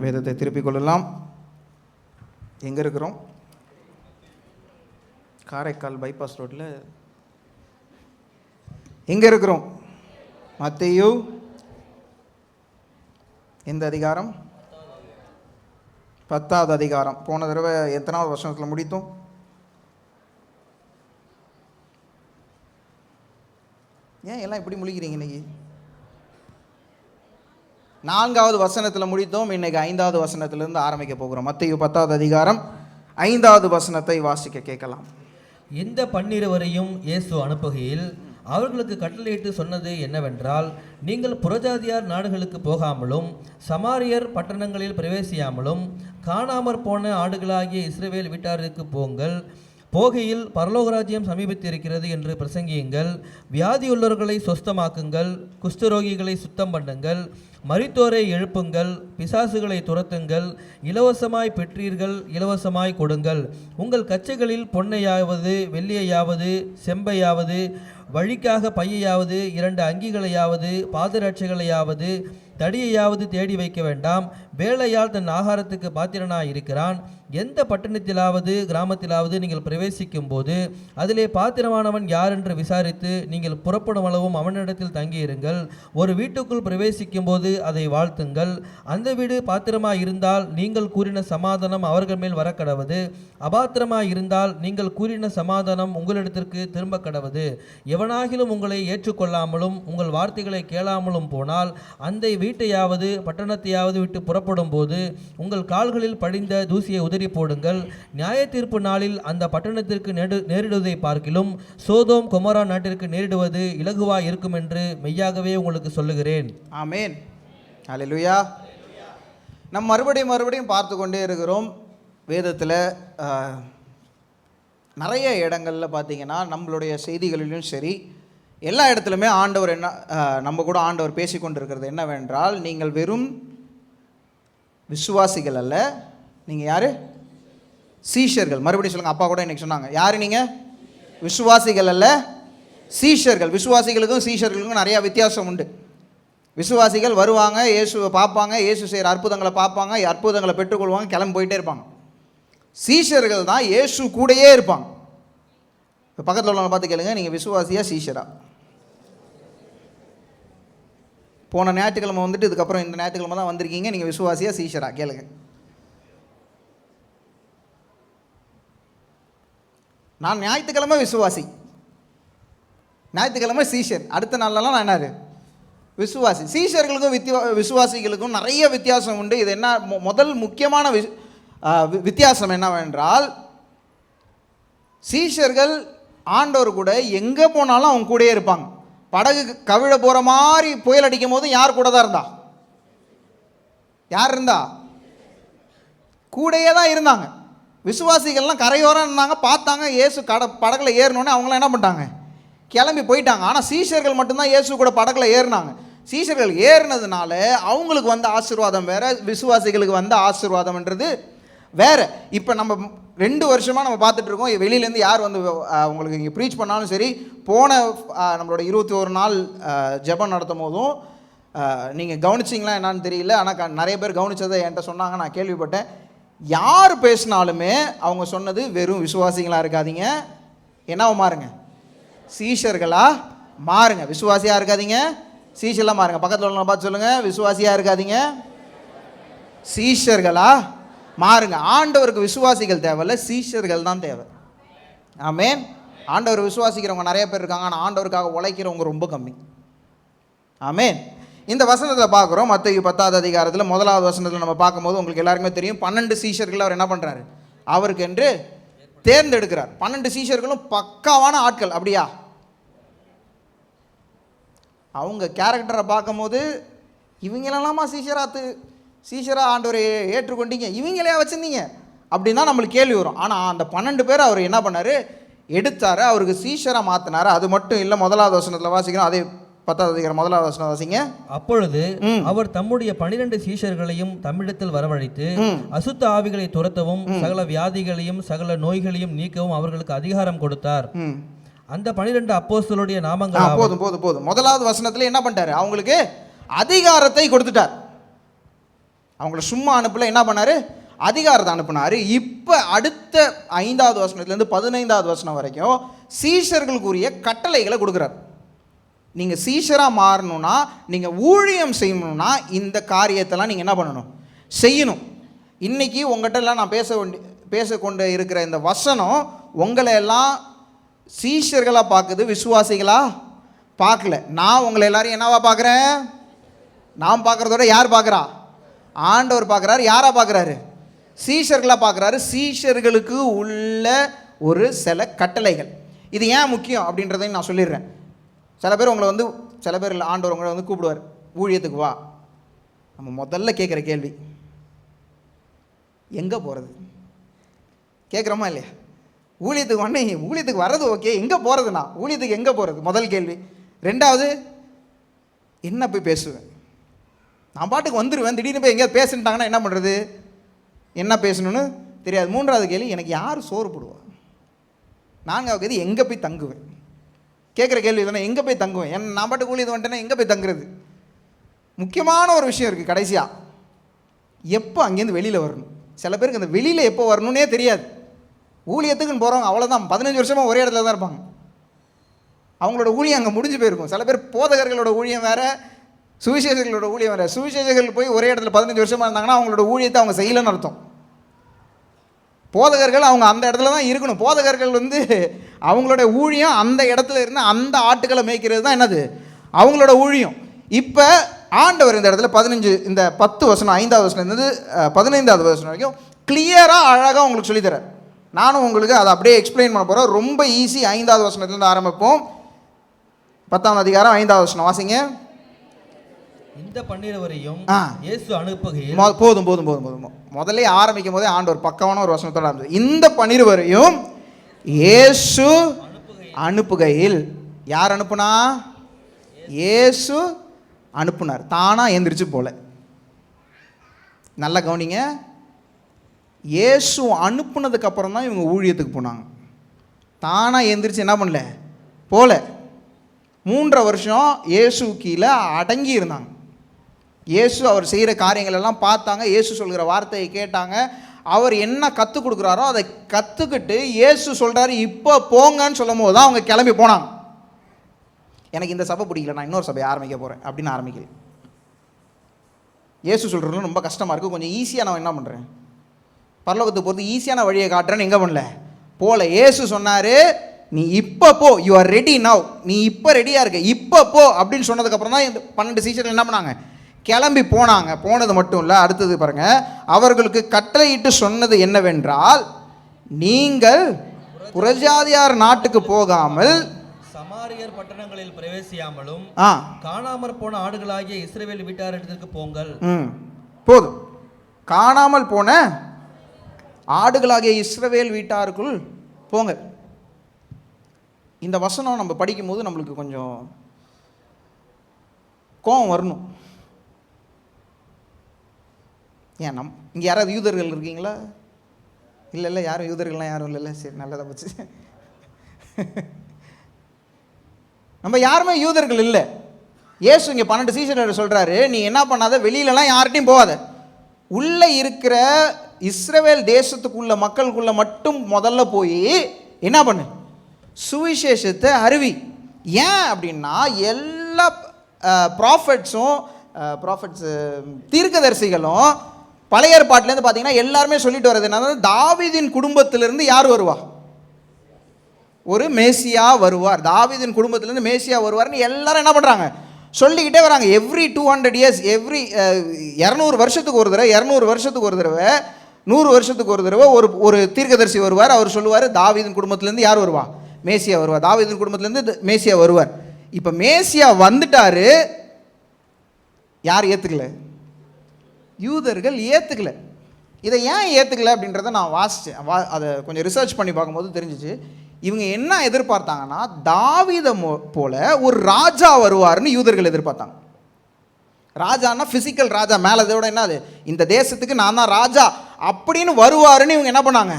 வேதத்தை திருப்பிக் கொள்ளலாம். எங்கே இருக்கிறோம்? காரைக்கால் பைபாஸ் ரோட்டில் எங்கே இருக்கிறோம்? மத்தேயு எந்த அதிகாரம்? 10வது அதிகாரம். போன தடவை எத்தனாவது வசனத்தில் முடித்தோம்? ஏன் எல்லாம் இப்படி முழிக்கிறீங்க? இன்னைக்கு 4வது வசனத்தில் முடித்தோம். இன்னைக்கு 5வது வசனத்திலிருந்து ஆரம்பிக்க போகிறோம். மத்தேயு 10வது அதிகாரம் 5வது வசனத்தை வாசிக்க கேட்கலாம். இந்த 12 இயேசு அனுப்புகையில் அவர்களுக்கு கட்டளையிட்டு சொன்னது என்னவென்றால், நீங்கள் புறஜாதியார் நாடுகளுக்கு போகாமலும் சமாரியர் பட்டணங்களில் பிரவேசியாமலும் காணாமற் போன ஆடுகளாகிய இஸ்ரவேல் வீட்டாருக்கு போங்கள். போகையில் பரலோகராஜ்யம் சமீபித்திருக்கிறது என்று பிரசங்கியுங்கள். வியாதியுள்ளவர்களை சொஸ்தமாக்குங்கள், குஷ்டரோகிகளை சுத்தம் பண்ணுங்கள், மரித்தோரை எழுப்புங்கள், பிசாசுகளை துரத்துங்கள். இலவசமாய் பெற்றீர்கள், இலவசமாய் கொடுங்கள். உங்கள் கச்சைகளில் பொன்னையாவது வெள்ளியையாவது செம்பையாவது வழிக்காக பையையாவது 2 அங்கிகளையாவது பாதரட்சைகளையாவது தடியையாவது தேடி வைக்க வேண்டாம். வேலையால் தன் ஆகாரத்துக்கு பாத்திரனாய் இருக்கிறான். எந்த பட்டணத்திலாவது கிராமத்திலாவது நீங்கள் பிரவேசிக்கும் போது அதிலே பாத்திரமானவன் யார் என்று விசாரித்து நீங்கள் புறப்படும் அளவும் அவனிடத்தில் தங்கியிருங்கள். ஒரு வீட்டுக்குள் பிரவேசிக்கும் போது அதை வாழ்த்துங்கள். அந்த வீடு பாத்திரமாய் இருந்தால் நீங்கள் கூறின சமாதானம் அவர்கள் மேல் வரக்கடவது. அபாத்திரமாய் இருந்தால் நீங்கள் கூறின சமாதானம் உங்களிடத்திற்கு திரும்ப கடவது. எவனாகிலும் உங்களை ஏற்றுக்கொள்ளாமலும் உங்கள் வார்த்தைகளை கேளாமலும் போனால் அந்த வீட்டையாவது பட்டணத்தையாவது விட்டு புறப்படும் போது உங்கள் கால்களில் படிந்த தூசியை உதறி போடுங்கள். நியாய தீர்ப்பு நாளில் அந்த பட்டணத்திற்கு நேரிடுவதை பார்க்கிலும் சோதோம் கொமோரா நாட்டிற்கு நேரிடுவது இலகுவாய் இருக்கும் என்று மெய்யாகவே உங்களுக்கு சொல்லுகிறேன். ஆமேன். அல்லேலூயா. நம்ம மறுபடியும் பார்த்து கொண்டே இருக்கிறோம். வேதத்தில் நிறைய இடங்களில் பார்த்தீங்கன்னா நம்மளுடைய செய்திகளிலும் சரி எல்லா இடத்துலையுமே ஆண்டவர் நம்ம கூட ஆண்டவர் பேசி கொண்டிருக்கிறது என்னவென்றால், நீங்கள் வெறும் விசுவாசிகள் அல்ல, நீங்கள் யார்? சீஷர்கள். மறுபடியும் சொல்லுங்கள். அப்பா கூட இன்னைக்கு சொன்னாங்க, யார் நீங்கள்? விசுவாசிகள் அல்ல, சீஷர்கள். விசுவாசிகளுக்கும் சீஷர்களுக்கும் நிறையா வித்தியாசம் உண்டு. விசுவாசிகள் வருவாங்க, இயேசுவை பார்ப்பாங்க, இயேசு செய்கிற அற்புதங்களை பார்ப்பாங்க, அற்புதங்களை பெற்றுக்கொள்வாங்க, கிளம்பி போயிட்டே இருப்பாங்க. சீஷர்கள் தான் இயேசு கூடயே இருப்பாங்க. இப்போ பக்கத்தில் உள்ளவங்க பார்த்து கேளுங்க, நீங்கள் விசுவாசியா சீஷரா? போன ஞாயிற்றுக்கிழமை வந்துட்டு இதுக்கப்புறம் இந்த ஞாயிற்றுக்கிழமை தான் வந்திருக்கீங்க, நீங்கள் விசுவாசியா சீஷரா? கேளுங்க. நான் ஞாயிற்றுக்கிழமை விசுவாசி, ஞாயிற்றுக்கிழமை சீஷர், அடுத்த நாள்லாம் நான் என்னாரு? விசுவாசி. சீஷர்களுக்கும் விசுவாசிகளுக்கும் நிறைய வித்தியாசம் உண்டு. இது என்ன முதல் முக்கியமான வித்தியாசம் என்னவென்றால், சீஷர்கள் ஆண்டவர் கூட எங்கே போனாலும் அவங்க கூடயே இருப்பாங்க. படகு கவிழ போகிற மாதிரி புயல் அடிக்கும் போது யார் கூட தான் இருந்தா? யார் இருந்தா? கூடையே தான் இருந்தாங்க. விசுவாசிகள்லாம் கரையோரம் இருந்தாங்க, பார்த்தாங்க. இயேசு படகுல ஏறினோடனே அவங்களாம் என்ன பண்ணிட்டாங்க? கிளம்பி போயிட்டாங்க. ஆனால் சீஷர்கள் மட்டும்தான் இயேசு கூட படகுல ஏறினாங்க. சீஷர்கள் ஏறினதுனால அவங்களுக்கு வந்த ஆசீர்வாதம் வேற, விசுவாசிகளுக்கு வந்த ஆசீர்வாதம்ன்றது வேறு. இப்போ நம்ம 2 வருஷமாக நம்ம பார்த்துட்டு இருக்கோம். வெளியிலேருந்து யார் வந்து உங்களுக்கு இங்கே ப்ரீச் பண்ணாலும் சரி, போன நம்மளோட 21 நாள் ஜெபம் நடத்தும் போதும் நீங்கள் கவனிச்சிங்களா என்னான்னு தெரியல, ஆனால் நிறைய பேர் கவனித்ததை என்கிட்ட சொன்னாங்க, நான் கேள்விப்பட்டேன். யார் பேசினாலுமே அவங்க சொன்னது வெறும் விசுவாசிகளாக இருக்காதீங்க, என்னவா மாறுங்க? சீஷர்களாக மாறுங்க. விசுவாசியாக இருக்காதீங்க, சீஷர்களாக மாறுங்க. பக்கத்தில் உள்ளவங்க பார்த்து சொல்லுங்கள், விசுவாசியாக இருக்காதீங்க, சீஷர்களாக மாறுங்க. ஆண்டவருக்கு விசுவாசிகள் தேவையில்ல, சீஷர்கள் தான் தேவை. ஆமேன். ஆண்டவர் விசுவாசிக்கிறவங்க நிறைய பேர் இருக்காங்க, ஆனால் ஆண்டவருக்காக உழைக்கிறவங்க ரொம்ப கம்மி. ஆமேன். இந்த வசனத்தில் பார்க்குறோம். மத்தேயு 10வது அதிகாரத்தில் 1வது வசனத்தில் நம்ம பார்க்கும்போது உங்களுக்கு எல்லாருக்குமே தெரியும், 12 சீஷர்கள் அவர் என்ன பண்ணுறாரு? அவருக்கு என்று தேர்ந்தெடுக்கிறார். 12 சீஷர்களும் பக்காவான ஆட்கள். அப்படியா? அவங்க கேரக்டரை பார்க்கும்போது இவங்களெல்லாமா சீஷராக ஆண்டவரை ஏற்றுக்கொண்டீங்க, இவங்களே வச்சுருந்தீங்க அப்படின்னு தான் நம்மளுக்கு கேள்வி வரும். ஆனால் அந்த 12 பேர் அவர் என்ன பண்ணார்? எடுத்தார், அவருக்கு சீஷராக மாற்றினார். அது மட்டும் இல்லை, 1வது வசனத்தில் வாசிக்கிறோம். அதே 10வது அதிகாரம் 1வது வசனம் வாசிங்க. அப்பொழுது அவர் தம்முடைய 12 சீஷர்களையும் தம்மிடத்தில் வரவழைத்து அசுத்த ஆவிகளை துரத்தவும் சகல வியாதிகளையும் சகல நோய்களையும் நீக்கவும் அவர்களுக்கு அதிகாரம் கொடுத்தார். அந்த 12 அப்போஸ்தலருடைய நாமங்கள். போதும். 1வது வசனத்தில் என்ன பண்ணிட்டாரு? அவங்களுக்கு அதிகாரத்தை கொடுத்துட்டார். அவங்கள சும்மா அனுப்பல, என்ன பண்ணார்? அதிகாரத்தை அனுப்புனார். இப்போ அடுத்த 5வது வசனத்துலேருந்து 15வது வசனம் வரைக்கும் சீஷர்களுக்குரிய கட்டளைகளை கொடுக்குறார். நீங்கள் சீஷராக மாறணும்னா, நீங்கள் ஊழியம் செய்யணும்னா இந்த காரியத்தெல்லாம் நீங்கள் என்ன பண்ணணும்? செய்யணும். இன்றைக்கி உங்கள்கிட்டலாம் நான் பேசக்கொண்டு இருக்கிற இந்த வசனம் உங்களை எல்லாம் சீஷர்களாக பார்க்குது, விசுவாசிகளாக பார்க்கல. நான் உங்களை எல்லாரையும் என்னவா பார்க்குறேன்? நான் பார்க்குறதோட யார் பார்க்குறா? ஆண்டவர் பார்க்குறாரு. யாராக பார்க்குறாரு? சீஷர்களாக பார்க்குறாரு. சீஷர்களுக்கு உள்ள ஒரு சில கட்டளைகள். இது ஏன் முக்கியம் அப்படின்றதையும் நான் சொல்லிடுறேன். சில பேர் உங்களை சில பேர் ஆண்டவர் உங்களை கூப்பிடுவார், ஊழியத்துக்கு வா. நம்ம முதல்ல கேட்குற கேள்வி, எங்கே போகிறது? கேட்குறோமா இல்லையா? ஊழியத்துக்கு வர்றது ஓகே, எங்கே போகிறதுண்ணா? ஊழியத்துக்கு எங்கே போகிறது? முதல் கேள்வி. 2வது, என்ன போய் பேசுவேன்? நான் பாட்டுக்கு வந்துடுவேன், திடீர்னு போய் எங்கேயாவது பேசுட்டாங்கன்னா என்ன பண்ணுறது? என்ன பேசணும்னு தெரியாது. 3வது கேள்வி, எனக்கு யார் சோறு போடுவா? 4வது கேள்வி, எங்கே போய் தங்குவேன்? கேட்குற கேள்வி தானே, எங்கே போய் தங்குவேன்? நான் பாட்டுக்கு ஊழியத்து வந்துட்டேன்னா எங்கே போய் தங்குறது? முக்கியமான ஒரு விஷயம் இருக்குது கடைசியாக, எப்போ அங்கேருந்து வெளியில் வரணும். சில பேருக்கு அந்த வெளியில் எப்போ வரணுன்னே தெரியாது. ஊழியத்துக்குன்னு போகிறவங்க அவ்வளோதான், 15 வருஷமாக ஒரே இடத்துல தான் இருப்பாங்க. அவங்களோட ஊழியம் அங்கே முடிஞ்சு போயிருக்கும். சில பேர் போதகர்களோட ஊழியம் வேறு, சுவிசேஷர்களோட ஊழியம் வேறு. சுவிசேஷர்கள் போய் ஒரே இடத்துல 15 வருஷமாக இருந்தாங்கன்னா அவங்களோட ஊழியத்தை அவங்க செய்யலைன்னு அர்த்தம். போதகர்கள் அவங்க அந்த இடத்துல தான் இருக்கணும். போதகர்கள் அவங்களோட ஊழியம் அந்த இடத்துல இருந்து அந்த ஆட்டுக்களை மேய்க்கிறது தான் என்னது அவங்களோட ஊழியம். இப்போ ஆண்டவர் இந்த இடத்துல 10 வசனம் 5வது வசனம்லேருந்து 15வது வசனம் வரைக்கும் கிளியராக அழகாக உங்களுக்கு சொல்லித்தரேன். நானும் உங்களுக்கு அதை அப்படியே எக்ஸ்பிளைன் பண்ண போகிறேன். ரொம்ப ஈஸி. 5வது வசனத்துலேருந்து ஆரம்பிப்போம். 10ஆம் அதிகாரம் 5வது வசனம் வாசிங்க. இந்த 12வரையும் இயேசு அனுப்புகையில் போதும். முதல்ல ஆரம்பிக்கும் போதே ஆண்டவர் பக்கமான ஒரு வசனத்தோட ஆரம்பிச்சு. இந்த 12வரையும் இயேசு அனுப்புகையில். யார் அனுப்புனா? இயேசு அனுப்புனார். தானாக எந்திரிச்சு போல. நல்லா கவனிங்க. இயேசு அனுப்புனதுக்கு அப்புறம் தான் இவங்க ஊழியத்துக்கு போனாங்க. தானாக எந்திரிச்சு என்ன பண்ணல? போல. 3 வருஷம் இயேசு கீழே அடங்கி இருந்தாங்க. இயேசு அவர் செய்கிற காரியங்கள் எல்லாம் பார்த்தாங்க. இயேசு சொல்கிற வார்த்தையை கேட்டாங்க. அவர் என்ன கற்றுக் கொடுக்குறாரோ அதை கற்றுக்கிட்டு இயேசு சொல்கிறாரு இப்போ போங்கன்னு சொல்லும் போது தான் அவங்க கிளம்பி போனாங்க. எனக்கு இந்த சபை பிடிக்கல, நான் இன்னொரு சபையை ஆரம்பிக்க போகிறேன் அப்படின்னு ஆரம்பிக்கல. இயேசு சொல்கிறது ரொம்ப கஷ்டமாக இருக்குது, கொஞ்சம் ஈஸியாக நான் என்ன பண்ணுறேன், பரலோகத்துக்கு போகிறது ஈஸியான வழியை காட்டுறேன்னு எங்கே பண்ணல போல. இயேசு சொன்னார், நீ இப்போ போ, யூ ஆர் ரெடி நவ், நீ இப்போ ரெடியாக இருக்க, இப்போ போ அப்படின்னு சொன்னதுக்கப்புறம் தான் இந்த 12 சீஷர்கள் என்ன பண்ணாங்க? கிளம்பி போனாங்க. போனது மட்டும் இல்லை, அடுத்தது பாருங்கள். அவர்களுக்கு கட்டளையிட்டு சொன்னது என்னவென்றால், நீங்கள் புறஜாதியார் நாட்டுக்கு போகாமல் சமாரியர் பட்டணங்களில் பிரவேசியாமலும் காணாமற் போன ஆடுகளாகிய இஸ்ரவேல் வீட்டாரிடத்திற்கு போங்கள். போதும். காணாமல் போன ஆடுகளாகிய இஸ்ரவேல் வீட்டாருக்குள் போங்க. இந்த வசனம் நம்ம படிக்கும்போது நம்மளுக்கு கொஞ்சம் கோபம் வரணும். ஏன் இங்கே யாராவது யூதர்கள் இருக்கீங்களா? இல்லை யாரும் யூதர்கள்லாம் யாரும் இல்லைல்ல. சரி, நல்லதாக போச்சு. நம்ம யாருமே யூதர்கள் இல்லை. இயேசு இங்கே 12 சீஷர்கள் சொல்கிறாரு, நீ என்ன பண்ணாத, வெளியிலலாம் யார்கிட்டையும் போகாத, உள்ளே இருக்கிற இஸ்ரவேல் தேசத்துக்குள்ள மக்களுக்குள்ள மட்டும் முதல்ல போய் என்ன பண்ணு, சுவிசேஷத்தை அறிவி. ஏன் அப்படின்னா எல்லா ப்ராஃபட்ஸ் தீர்க்கதரிசிகளும் பழைய ஏற்பாட்டிலேருந்து பார்த்தீங்கன்னா எல்லாருமே சொல்லிட்டு வர்றது என்ன, தாவீதின் குடும்பத்திலிருந்து யார் வருவா? ஒரு மேசியா வருவார். தாவீதின் குடும்பத்திலேருந்து மேசியா வருவார்னு எல்லாரும் என்ன பண்ணுறாங்க? சொல்லிக்கிட்டே வராங்க. எவ்ரி 200 இயர்ஸ், எவ்ரி 200 வருஷத்துக்கு ஒரு தடவை, 200 வருஷத்துக்கு ஒரு தடவை, 100 வருஷத்துக்கு ஒரு தடவை ஒரு தீர்க்கதரிசி வருவார். அவர் சொல்லுவார், தாவீதின் குடும்பத்திலேருந்து யார் வருவா? மேசியா வருவார். தாவீதின் குடும்பத்திலேருந்து மேசியா வருவார். இப்போ மேசியா வந்துட்டாரு. யார் ஏற்றுக்கல? யூதர்கள் ஏற்றுக்கல. இதை ஏன் ஏற்றுக்கல அப்படின்றத நான் வாசித்தேன். அதை கொஞ்சம் ரிசர்ச் பண்ணி பார்க்கும்போது தெரிஞ்சிச்சு. இவங்க என்ன எதிர்பார்த்தாங்கன்னா, தாவீதை போல ஒரு ராஜா வருவார்னு யூதர்கள் எதிர்பார்த்தாங்க. ராஜான்னா ஃபிசிக்கல் ராஜா, மேலதோட என்னது, இந்த தேசத்துக்கு நான் தான் ராஜா அப்படின்னு வருவாருன்னு இவங்க என்ன பண்ணாங்க?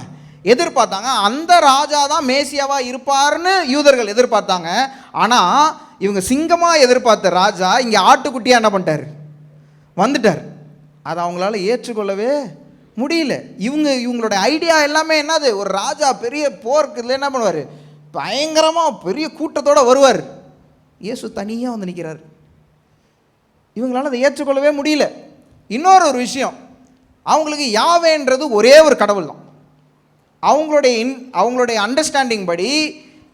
எதிர்பார்த்தாங்க. அந்த ராஜா தான் மேசியாவாக இருப்பார்னு யூதர்கள் எதிர்பார்த்தாங்க. ஆனால் இவங்க சிங்கமாக எதிர்பார்த்த ராஜா இங்கே ஆட்டுக்குட்டியாக என்ன பண்ணிட்டார்? வந்துட்டார். அதை அவங்களால ஏற்றுக்கொள்ளவே முடியல. இவங்களோட ஐடியா எல்லாமே என்னது, ஒரு ராஜா பெரிய போருக்கு இதில் என்ன பண்ணுவார், பயங்கரமாக பெரிய கூட்டத்தோடு வருவார். இயேசு தனியாக வந்து நிற்கிறார். இவங்களால அதை ஏற்றுக்கொள்ளவே முடியல. இன்னொரு விஷயம், அவங்களுக்கு யாவேன்றது ஒரே ஒரு கடவுள் தான். அவங்களுடைய அண்டர்ஸ்டாண்டிங் படி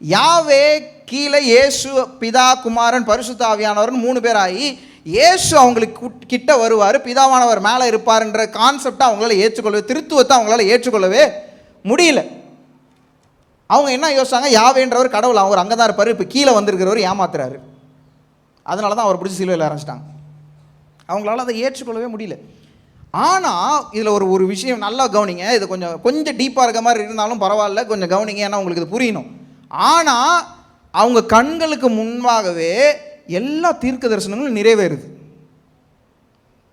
யாவே கீழே இயேசு, பிதா, குமாரன், பரிசுத்த ஆவியானவர் 3 பேர் ஆகி இயேசு அவங்களுக்கு கிட்ட வருவார், பிதாவானவர் மேலே இருப்பார்ன்ற கான்செப்டை அவங்களால ஏற்றுக்கொள்ளவே, திருத்துவத்தை அவங்களால ஏற்றுக்கொள்ளவே முடியல. அவங்க என்ன யோசிச்சாங்க, யாவேன்றவர் கடவுள், அவர் அங்கே தான் இருப்பார், இப்போ கீழே வந்திருக்கிறவர் ஏமாத்துறாரு, அதனால தான் அவர் பிடிச்சி சிலுவையில் ஆரம்பிச்சிட்டாங்க. அவங்களால அதை ஏற்றுக்கொள்ளவே முடியல. ஆனால் இதில் ஒரு விஷயம் நல்லா கவனிங்க, இது கொஞ்சம் டீப்பாக இருக்க மாதிரி இருந்தாலும் பரவாயில்ல, கொஞ்சம் கவனிங்க, ஏன்னா உங்களுக்கு இது புரியணும். ஆனால் அவங்க கண்களுக்கு முன்பாகவே எல்லா தீர்க்க தரிசனங்களும் நிறைவேறுது.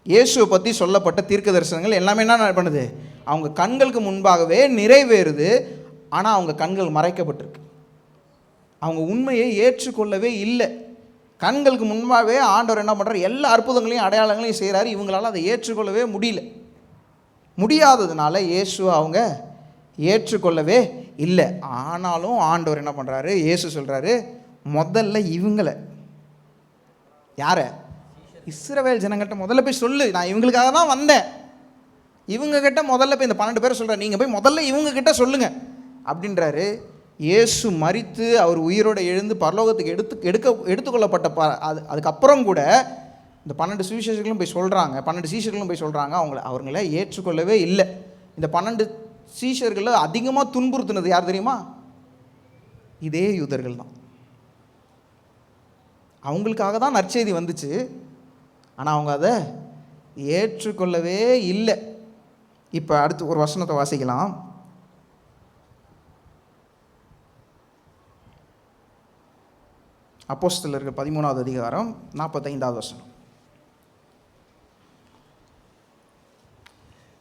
இயேசுவை பற்றி சொல்லப்பட்ட தீர்க்க தரிசனங்கள் எல்லாமே என்ன பண்ணுது, அவங்க கண்களுக்கு முன்பாகவே நிறைவேறுது. ஆனால் அவங்க கண்கள் மறைக்கப்பட்டிருக்கு. அவங்க உண்மையை ஏற்றுக்கொள்ளவே இல்லை. கண்களுக்கு முன்பாகவே ஆண்டவர் என்ன பண்ணுறார், எல்லா அற்புதங்களையும் அடையாளங்களையும் செய்கிறாரு. இவங்களால் அதை ஏற்றுக்கொள்ளவே முடியாததுனால இயேசுவை அவங்க ஏற்றுக்கொள்ளவே இல்லை. ஆனாலும் ஆண்டவர் என்ன பண்ணுறாரு, இயேசு சொல்கிறாரு, முதல்ல இவங்களை, யாரை, இஸ்ரவேல் ஜனங்கிட்ட முதல்ல போய் சொல்லு, நான் இவங்களுக்காக தான் வந்தேன், இவங்ககிட்ட முதல்ல போய், இந்த 12 பேரை சொல்கிறேன், நீங்கள் போய் முதல்ல இவங்ககிட்ட சொல்லுங்கள் அப்படின்றாரு. இயேசு மரித்து அவர் உயிரோடு எழுந்து பரலோகத்துக்கு எடுத்துக்கொள்ளப்பட்ட அதுக்கப்புறம் கூட இந்த 12 சுவிசேஷர்களும் போய் சொல்கிறாங்க, 12 சீஷர்களும் போய் சொல்கிறாங்க, அவங்கள ஏற்றுக்கொள்ளவே இல்லை. இந்த 12 சீஷர்களை அதிகமாக துன்புறுத்தினது யார் தெரியுமா, இதே யூதர்கள் தான். அவங்களுக்காக தான் நற்செய்தி வந்துச்சு, ஆனால் அவங்க அதை ஏற்றுக்கொள்ளவே இல்லை. இப்போ அடுத்து ஒரு வசனத்தை வாசிக்கலாம். அப்போஸ்தலர்கள் 13வது அதிகாரம் 45வது வசனம்.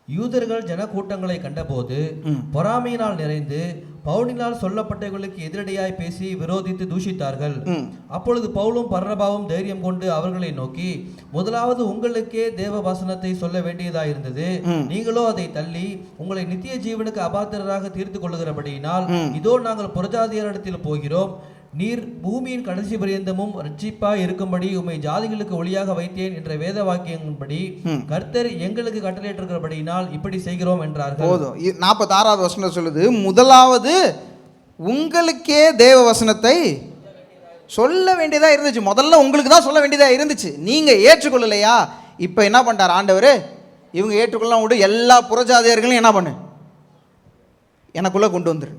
யூதர்கள் ஜனக்கூட்டங்களை கண்டபோது பொறாமையினால் நிறைந்து பவுலினால் சொல்லப்பட்டவர்களுக்கு எதிரடையாய் பேசி விரோதித்து தூஷித்தார்கள். அப்பொழுது பவுலும் பர்னபாவும் தைரியம் கொண்டு அவர்களை நோக்கி, முதலாவது உங்களுக்கே தேவ வசனத்தை சொல்ல வேண்டியதாயிருந்தது, நீங்களோ அதை தள்ளி உங்களை நித்திய ஜீவனுக்கு அபாத்திரராக தீர்த்து கொள்ளுகிறபடியினால் இதோ நாங்கள் புறஜாதியரிடத்தில் போகிறோம். நீர் பூமியின் கடைசி பரியந்தமும் ரட்சிப்பாய் இருக்கும்படி உம்மை ஜாதிகளுக்கு ஒளியாக வைத்தேன் என்ற வேத வாக்கியங்களின்படி கர்த்தர் எங்களுக்கு கட்டளையிட்டிருக்கிறபடியினால் இப்படி செய்கிறோம் என்றார்கள். போதும். 46வது வசனம் சொல்லுது, முதலாவது உங்களுக்கே தேவ வசனத்தை சொல்ல வேண்டியதாக இருந்துச்சு. முதல்ல உங்களுக்கு தான் சொல்ல வேண்டியதாக இருந்துச்சு, நீங்கள் ஏற்றுக்கொள்ளலையா? இப்போ என்ன பண்ணிட்டார் ஆண்டவர், இவங்க ஏற்றுக்கொள்ளலாம் விட்டு எல்லா புறஜாதியர்களையும் என்ன பண்ணு, எனக்குள்ளே கொண்டு வந்துரு.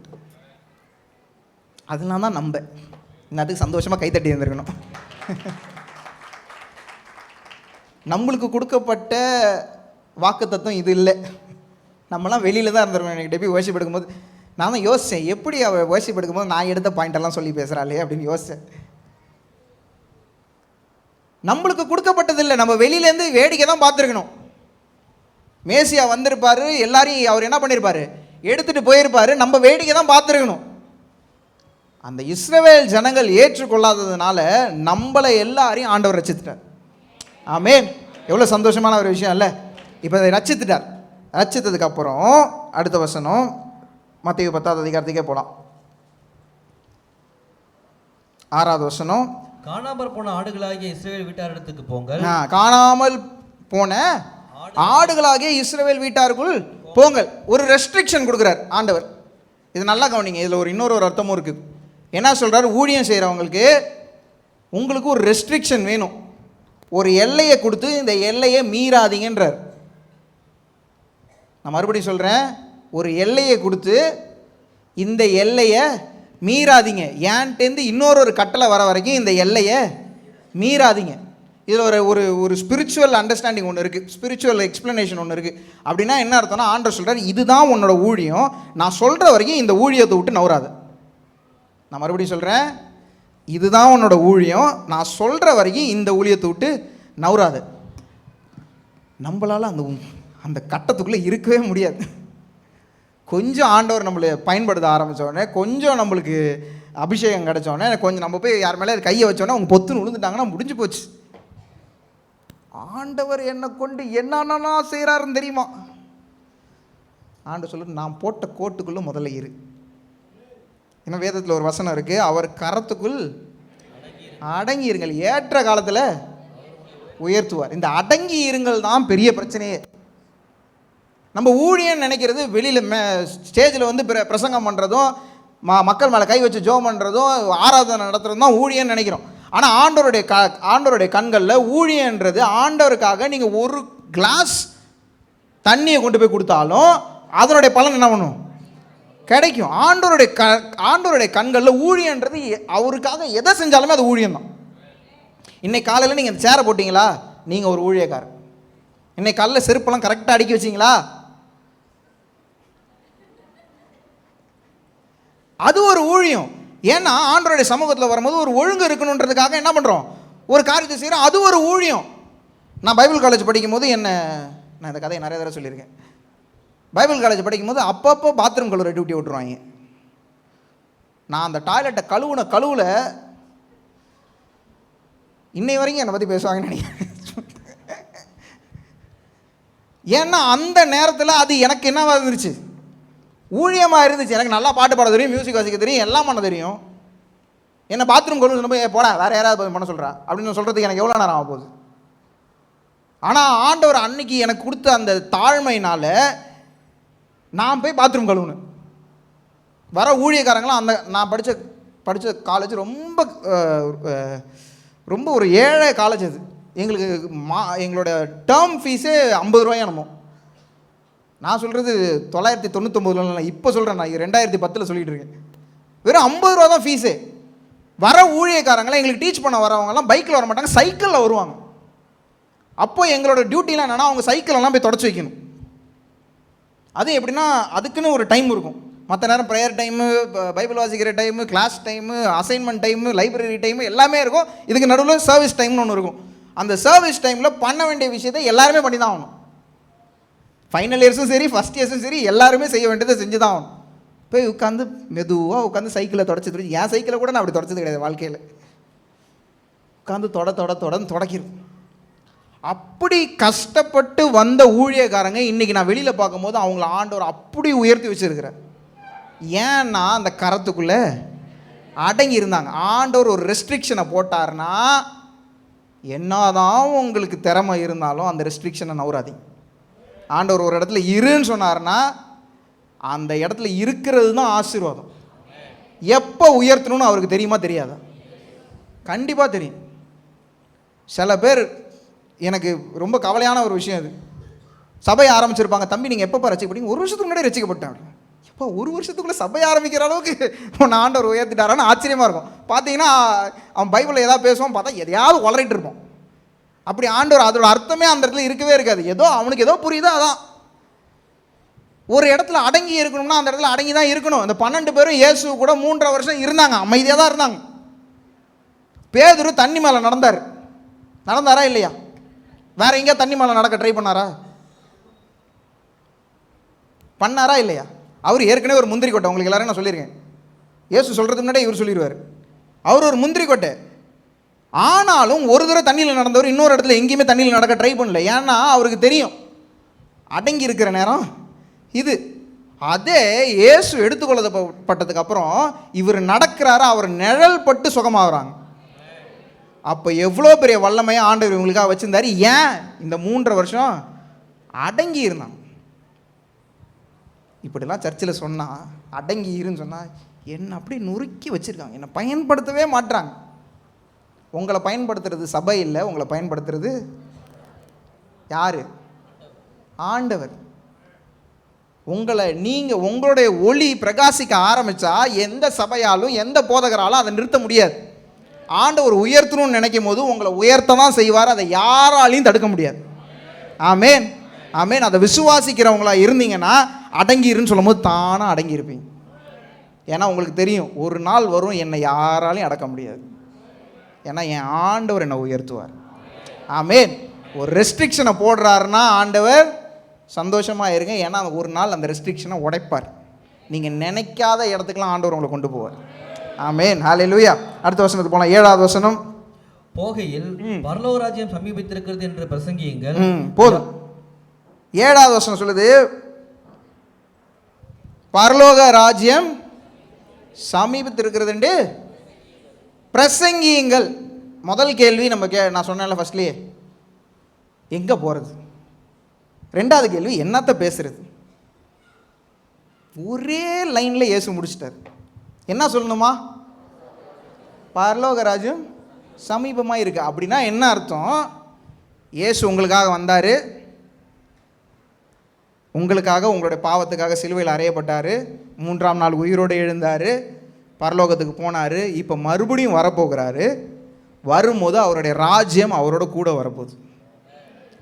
அதெல்லாம் தான் நம்ப இன்னத்துக்கு சந்தோஷமாக கைத்தட்டி இருந்திருக்கணும். நம்மளுக்கு கொடுக்கப்பட்ட வாக்கு தத்துவம் இது இல்லை. நம்மலாம் வெளியில் தான் இருந்திருக்கோம். என்கிட்ட போய் வர்ஷிப் எடுக்கும்போது நான் தான் யோசித்தேன், எப்படி அவள் வர்ஷிப் எடுக்கும்போது நான் எடுத்த பாயிண்டெல்லாம் சொல்லி பேசுகிறாளே அப்படின்னு யோசித்தேன். நம்மளுக்கு கொடுக்கப்பட்டதில்லை, நம்ம வெளியிலேருந்து வேடிக்கை தான் பார்த்துருக்கணும். மேசியா வந்திருப்பார், எல்லாரையும் அவர் என்ன பண்ணியிருப்பார், எடுத்துகிட்டு போயிருப்பார், நம்ம வேடிக்கை தான் பார்த்துருக்கணும். அந்த இஸ்ரவேல் ஜனங்கள் ஏற்றுக்கொள்ளாததுனால நம்மளை எல்லாரையும் ஆண்டவர் ரட்சித்துட்டார். ஆமென். எவ்வளோ சந்தோஷமான ஒரு விஷயம் இல்லை? இப்போ அதை ரட்சித்துட்டார். ரட்சித்ததுக்கப்புறம் அடுத்த வசனம் மத்தேயு 10வது அதிகாரத்துக்கே போகலாம். 6வது வசனம், காணாமல் போன ஆடுகளாகிய இஸ்ரவேல் வீட்டாரிடத்துக்கு போங்கள். காணாமல் போன ஆடுகளாகிய இஸ்ரவேல் வீட்டாருக்குள் போங்கள். ஒரு ரெஸ்ட்ரிக்ஷன் கொடுக்குறார் ஆண்டவர். இது நல்லா கவனிங்க, இதில் இன்னொரு அர்த்தமும் இருக்குது. என்ன சொல்கிறார், ஊழியம் செய்கிறவங்களுக்கு உங்களுக்கு ஒரு ரெஸ்ட்ரிக்ஷன் வேணும், ஒரு எல்லையை கொடுத்து இந்த எல்லையை மீறாதீங்கன்றார். நான் மறுபடியும் சொல்கிறேன், ஒரு எல்லையை கொடுத்து இந்த எல்லையை மீறாதீங்க, ஏன்ட்டேருந்து இன்னொரு கட்டளை வர வரைக்கும் இந்த எல்லையை மீறாதீங்க. இதில் ஒரு ஸ்பிரிச்சுவல் அண்டர்ஸ்டாண்டிங் ஒன்று இருக்குது, ஸ்பிரிச்சுவல் எக்ஸ்ப்ளனேஷன் ஒன்று இருக்குது. அப்படின்னா என்ன அர்த்தம்னா, ஆண்டவர் சொல்கிறார், இதுதான் உன்னோட ஊழியம், நான் சொல்கிற வரைக்கும் இந்த ஊழியத்தை விட்டு நவராது. நான் மறுபடியும் சொல்கிறேன், இதுதான் உன்னோட ஊழியம், நான் சொல்கிற வரைக்கும் இந்த ஊழியத்தை விட்டு நவராது. நம்மளால் அந்த கட்டத்துக்குள்ளே இருக்கவே முடியாது. கொஞ்சம் ஆண்டவர் நம்மளை பயன்படுத்த ஆரம்பித்தோடனே, கொஞ்சம் நம்மளுக்கு அபிஷேகம் கிடச்சோடனே, கொஞ்சம் நம்ம போய் யார் மேலே கையை வச்சோடனே அவங்க பொத்துன்னு விழுந்துட்டாங்கன்னா முடிஞ்சு போச்சு. ஆண்டவர் என்னை கொண்டு என்னன்னா செய்கிறாருன்னு தெரியுமா? ஆண்டு சொல்லு, நான் போட்ட கோட்டுக்குள்ளே முதல்ல இரு. ஏன்னா வேதத்தில் ஒரு வசனம் இருக்குது, அவர் கரத்துக்குள் அடங்கி இருங்கள், ஏற்ற காலத்தில் உயர்த்துவார். இந்த அடங்கி இருங்கள் தான் பெரிய பிரச்சனையே. நம்ம ஊழியன்னு நினைக்கிறது வெளியில் ஸ்டேஜில் வந்து பிரசங்கம் பண்ணுறதும் மக்கள் மேலே கை வச்சு ஜோம் பண்ணுறதும் ஆராதனை நடத்துகிறதும் தான் ஊழியன்னு நினைக்கிறோம். ஆனால் ஆண்டவருடைய கண்களில் ஊழியன்றது ஆண்டவருக்காக நீங்கள் ஒரு கிளாஸ் தண்ணியை கொண்டு போய் கொடுத்தாலும் அதனுடைய பலன் என்ன பண்ணும்? கிடைக்கும். ஆண்டவருடைய கண்களில் ஊழியன்றது அவருக்காக எதை செஞ்சாலுமே அது ஊழியம்தான். இன்னைக்கு காலையில் நீங்கள் இந்த சேரை போட்டிங்களா, நீங்கள் ஒரு ஊழியக்காரர். இன்னைக்கு காலையில் செருப்பெல்லாம் கரெக்டாக அடுக்கி வச்சிங்களா, அது ஒரு ஊழியம். ஏன்னா ஆண்டவருடைய சமூகத்தில் வரும்போது ஒரு ஒழுங்கு இருக்கணுன்றதுக்காக என்ன பண்ணுறோம், ஒரு காரியத்தை செய்கிறோம், அது ஒரு ஊழியம். நான் பைபிள் காலேஜ் படிக்கும்போது நான் இந்த கதையை நிறைய தடவை சொல்லியிருக்கேன். பைபிள் காலேஜ் படிக்கும்போது அப்பப்போ பாத்ரூம் கழுவுற டியூட்டி விட்டுருவாங்க. நான் அந்த டாய்லெட்டை கழுவுல இன்னை வரைக்கும் என்னை பற்றி பேசுவாங்கன்னு நினைக்கிறேன். ஏன்னா அந்த நேரத்தில் அது எனக்கு என்னவா இருந்துச்சு, ஊழியமாக இருந்துச்சு. எனக்கு நல்லா பாட்டு பாட தெரியும், மியூசிக் வாசிக்க தெரியும், எல்லாம் பண்ண தெரியும். என்ன பாத்ரூம் கழுவு போய் போடா வேறு யாராவது பண்ண சொல்கிறா அப்படின்னு சொல்கிறதுக்கு எனக்கு எவ்வளோ நேரம் ஆக போகுது. ஆனால் ஆண்டவர் அன்னைக்கு எனக்கு கொடுத்த அந்த தாழ்மையினால் நான் போய் பாத்ரூம் கழுவுனேன். வர ஊழியக்காரங்களாம் நான் படித்த காலேஜ் ரொம்ப ஒரு ஏழை காலேஜ். அது எங்களுக்கு எங்களோட டேர்ம் ஃபீஸே 50 ரூபாய் என்னமோ. நான் சொல்கிறது 999 இப்போ சொல்கிறேன், நான் 2010 சொல்லிகிட்டு இருக்கேன். வெறும் 50 ரூபா தான் ஃபீஸே. வர ஊழியக்காரங்களாம் எங்களுக்கு டீச் பண்ண வரவங்கலாம் பைக்கில் வர மாட்டாங்க, சைக்கிளில் வருவாங்க. அப்போ எங்களோட டியூட்டிலாம் என்னென்னா அவங்க சைக்கிளெல்லாம் போய் தொடச்சி வைக்கணும். அது எப்படின்னா அதுக்குன்னு ஒரு டைம் இருக்கும். மற்ற நேரம் ப்ரேயர் டைமு, பைபிள் வாசிக்கிற time, class time, assignment time, library time எல்லாமே இருக்கும். இதுக்கு நடுவில் சர்வீஸ் டைம்னு ஒன்று இருக்கும். அந்த சர்வீஸ் டைமில் பண்ண வேண்டிய விஷயத்தை எல்லாருமே பண்ணி தான் ஆகணும். ஃபைனல் இயர்ஸும் சரி, ஃபஸ்ட் இயர்ஸும் சரி, எல்லாருமே செய்ய வேண்டியதை செஞ்சு தான் ஆகணும். போய் உட்காந்து மெதுவாக உட்காந்து சைக்கிளை தொடச்சி என் சைக்கிளை கூட நான் அப்படி தொடச்சது கிடையாது வாழ்க்கையில். உட்காந்து தொடக்கிறது. அப்படி கஷ்டப்பட்டு வந்த ஊழியக்காரங்க இன்றைக்கி நான் வெளியில் பார்க்கும்போது அவங்கள ஆண்டவர் அப்படி உயர்த்தி வச்சுருக்கிறார். ஏன்னா அந்த கரத்துக்குள்ளே அடங்கி இருந்தாங்க. ஆண்டவர் ஒரு ரெஸ்ட்ரிக்ஷனை போட்டார்னா என்னதான் உங்களுக்கு திறமை இருந்தாலும் அந்த ரெஸ்ட்ரிக்ஷனை நவுறாதீங்க. ஆண்டவர் ஒரு இடத்துல இருன்னு சொன்னார்னா அந்த இடத்துல இருக்கிறது தான் ஆசீர்வாதம். எப்போ உயர்த்தணும்னு அவருக்கு தெரியுமா தெரியாதா? கண்டிப்பாக தெரியும். சில பேர் எனக்கு ரொம்ப கவலையான ஒரு விஷயம் அது. சபையை ஆரம்பிச்சிருப்பாங்க, தம்பி நீங்கள் எப்போ ரசிக்கப்பட்டீங்க? 1 வருஷத்துக்கு முன்னாடி ரசிக்கப்பட்டேன். எப்போ 1 வருஷத்துக்குள்ளே சபை ஆரம்பிக்கிற அளவுக்கு ஒன்று ஆண்டவர் உயர்த்திட்டாரான்னு ஆச்சரியமாக இருக்கும். பார்த்தீங்கன்னா அவன் பைபிளில் எதாவது பேசுவான், பார்த்தா எதையாவது உளறிட்டு இருப்பான். அப்படி ஆண்டவர் அதோட அர்த்தமே அந்த இடத்துல இருக்கவே இருக்காது. ஏதோ அவனுக்கு ஏதோ புரியுதோ அதான். ஒரு இடத்துல அடங்கி இருக்கணும்னா அந்த இடத்துல அடங்கி தான் இருக்கணும். அந்த 12 பேரும் இயேசு கூட 3.5 வருஷம் இருந்தாங்க, அமைதியாக தான் இருந்தாங்க. பேதுரு தண்ணி மேலே நடந்தாரா இல்லையா? வேற எங்கேயா தண்ணி மேலே நடக்க ட்ரை பண்ணாரா இல்லையா? அவர் ஏற்கனவே ஒரு முந்திரி கொட்டை, உங்களுக்கு எல்லாரும் நான் சொல்லியிருக்கேன். இயேசு சொல்கிறதுக்கு முன்னாடி இவர் சொல்லிடுவார், அவர் ஒரு முந்திரி கொட்டை. ஆனாலும் ஒரு தடவை தண்ணியில் நடந்தவர் இன்னொரு இடத்துல எங்கேயுமே தண்ணியில் நடக்க ட்ரை பண்ணல. ஏன்னா அவருக்கு தெரியும் அடங்கி இருக்கிற நேரம் இது. அதே இயேசு எடுத்துக்கொள்ளப்பட்டதுக்கு அப்புறம் இவர் நடக்கிறாரு, அவர் நிழல் பட்டு சுகமாகறாங்க. அப்போ எவ்வளோ பெரிய வல்லமையாக ஆண்டவர் இவங்களுக்காக வச்சுருந்தாரு. ஏன் இந்த 3.5 வருஷம் அடங்கி இருந்தாங்க. இப்படிலாம் சர்ச்சில் சொன்னால் அடங்கி இருன்னு சொன்னால் என்னை அப்படியே நொறுக்கி வச்சுருக்காங்க, என்னை பயன்படுத்தவே மாட்டுறாங்க. உங்களை பயன்படுத்துறது சபை இல்லை, உங்களை பயன்படுத்துறது யார்? ஆண்டவர். உங்களுடைய ஒளி பிரகாசிக்க ஆரம்பித்தா எந்த சபையாலும் எந்த போதகராலும் அதை நிறுத்த முடியாது. ஆண்டவர் உயர்த்தணும்னு நினைக்கும் போது உங்களை உயர்த்த தான் செய்வார், அதை யாராலையும் தடுக்க முடியாது. ஆமேன், ஆமேன். அதை விசுவாசிக்கிறவங்களா இருந்தீங்கன்னா அடங்கிருன்னு சொல்லும் போது தானாக அடங்கியிருப்பீங்க. ஏன்னா உங்களுக்கு தெரியும் ஒரு நாள் வரும் என்னை யாராலையும் அடக்க முடியாது. ஏன்னா என் ஆண்டவர் என்னை உயர்த்துவார். ஆமேன். ஒரு ரெஸ்ட்ரிக்ஷனை போடுறாருன்னா ஆண்டவர் சந்தோஷமாக இருங்க. ஏன்னா ஒரு நாள் அந்த ரெஸ்ட்ரிக்ஷனை உடைப்பார். நீங்கள் நினைக்காத இடத்துக்கெலாம் ஆண்டவர் உங்களை கொண்டு போவார். ஆமேன். ஹல்லேலூயா. அடுத்த வசனத்துக்கு போகலாம். 7வது வசனம். போகையில் பரலோக ராஜ்யம் சமீபித்திருக்கிறது என்று பிரசங்கியுங்கள். போதும். 7வது வசனம் சொல்லுது, பரலோக ராஜ்யம் சமீபித்திருக்கிறது என்று பிரசங்கியுங்கள். முதல் கேள்வி நான் சொன்னேன்ல ஃபர்ஸ்ட்லயே, எங்க போறது? 2வது கேள்வி, என்னத்த பேசுறது? ஒரே லைன்ல இயேசு முடிச்சிட்டார். என்ன சொல்லணுமா? பரலோக ராஜ்யம் சமீபமாக இருக்கு. அப்படின்னா என்ன அர்த்தம்? இயேசு உங்களுக்காக வந்தார், உங்களுக்காக உங்களுடைய பாவத்துக்காக சிலுவையில் அறையப்பட்டார், 3ஆம் நாள் உயிரோடு எழுந்தார், பரலோகத்துக்கு போனார், இப்போ மறுபடியும் வரப்போகிறாரு. வரும்போது அவருடைய ராஜ்யம் அவரோட கூட வரப்போகுது.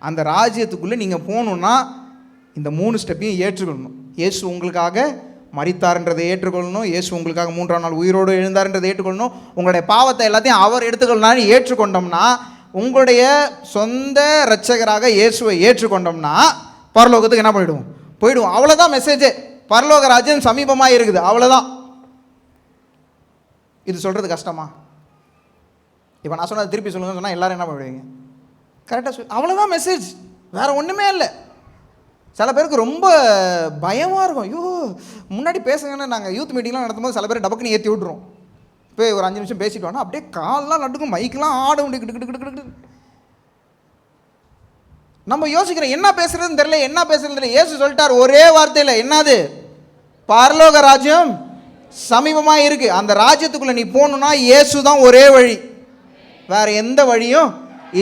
அந்த ராஜ்யத்துக்குள்ளே நீங்கள் போகணுன்னா இந்த 3 ஸ்டெப்பையும் ஏற்றுக்கொள்ளணும். இயேசு உங்களுக்காக மரித்தார்ன்றதை ஏற்றுக்கொள்ளணும், இயேசு உங்களுக்காக 3ஆம் நாள் உயிரோடு எழுந்தார்ன்றதை ஏற்றுக்கொள்ளணும், உங்களுடைய பாவத்தை எல்லாத்தையும் அவர் எடுத்துக்கொள்ளனான்னு ஏற்றுக்கொண்டோம்னா, உங்களுடைய சொந்த இரட்சகராக இயேசுவை ஏற்றுக்கொண்டோம்னா பரலோகத்துக்கு என்ன பண்ணிவிடுவோம்? போயிடுவோம். அவ்வளோதான் மெசேஜே. பரலோக ராஜ்யம் சமீபமாக இருக்குது, அவ்வளோதான். இது சொல்கிறது கஷ்டமா? இப்போ நான் சொன்னது திருப்பி சொல்லுங்கன்னு சொன்னால் எல்லோரும் என்ன பண்ணுவீங்க? கரெக்டாக அவ்வளோதான் மெசேஜ், வேறு ஒன்றுமே இல்லை. சில பேருக்கு ரொம்ப பயமாக இருக்கும். ஐயோ முன்னாடி பேசுங்கன்னு நாங்கள் யூத் மீட்டிங்லாம் நடத்தும்போது சில பேர் டபக்குன்னு ஏற்றி விட்ருவோம். போய் ஒரு 5 நிமிஷம் பேசிட்டு வாங்க, அப்படியே கால்லாம் நட்டுக்கும், மைக்கெலாம் ஆட முடியும், கிட்டு. நம்ம யோசிக்கிறோம் என்ன பேசுறதுன்னு தெரியல, என்ன பேசுறதுன்னு தெரியல. இயேசு சொல்லிட்டார் ஒரே வார்த்தையில், என்னது? பரலோக ராஜ்யம் சமீபமாக இருக்குது. அந்த ராஜ்யத்துக்குள்ளே நீ போகணுன்னா இயேசு தான் ஒரே வழி, வேறு எந்த வழியும்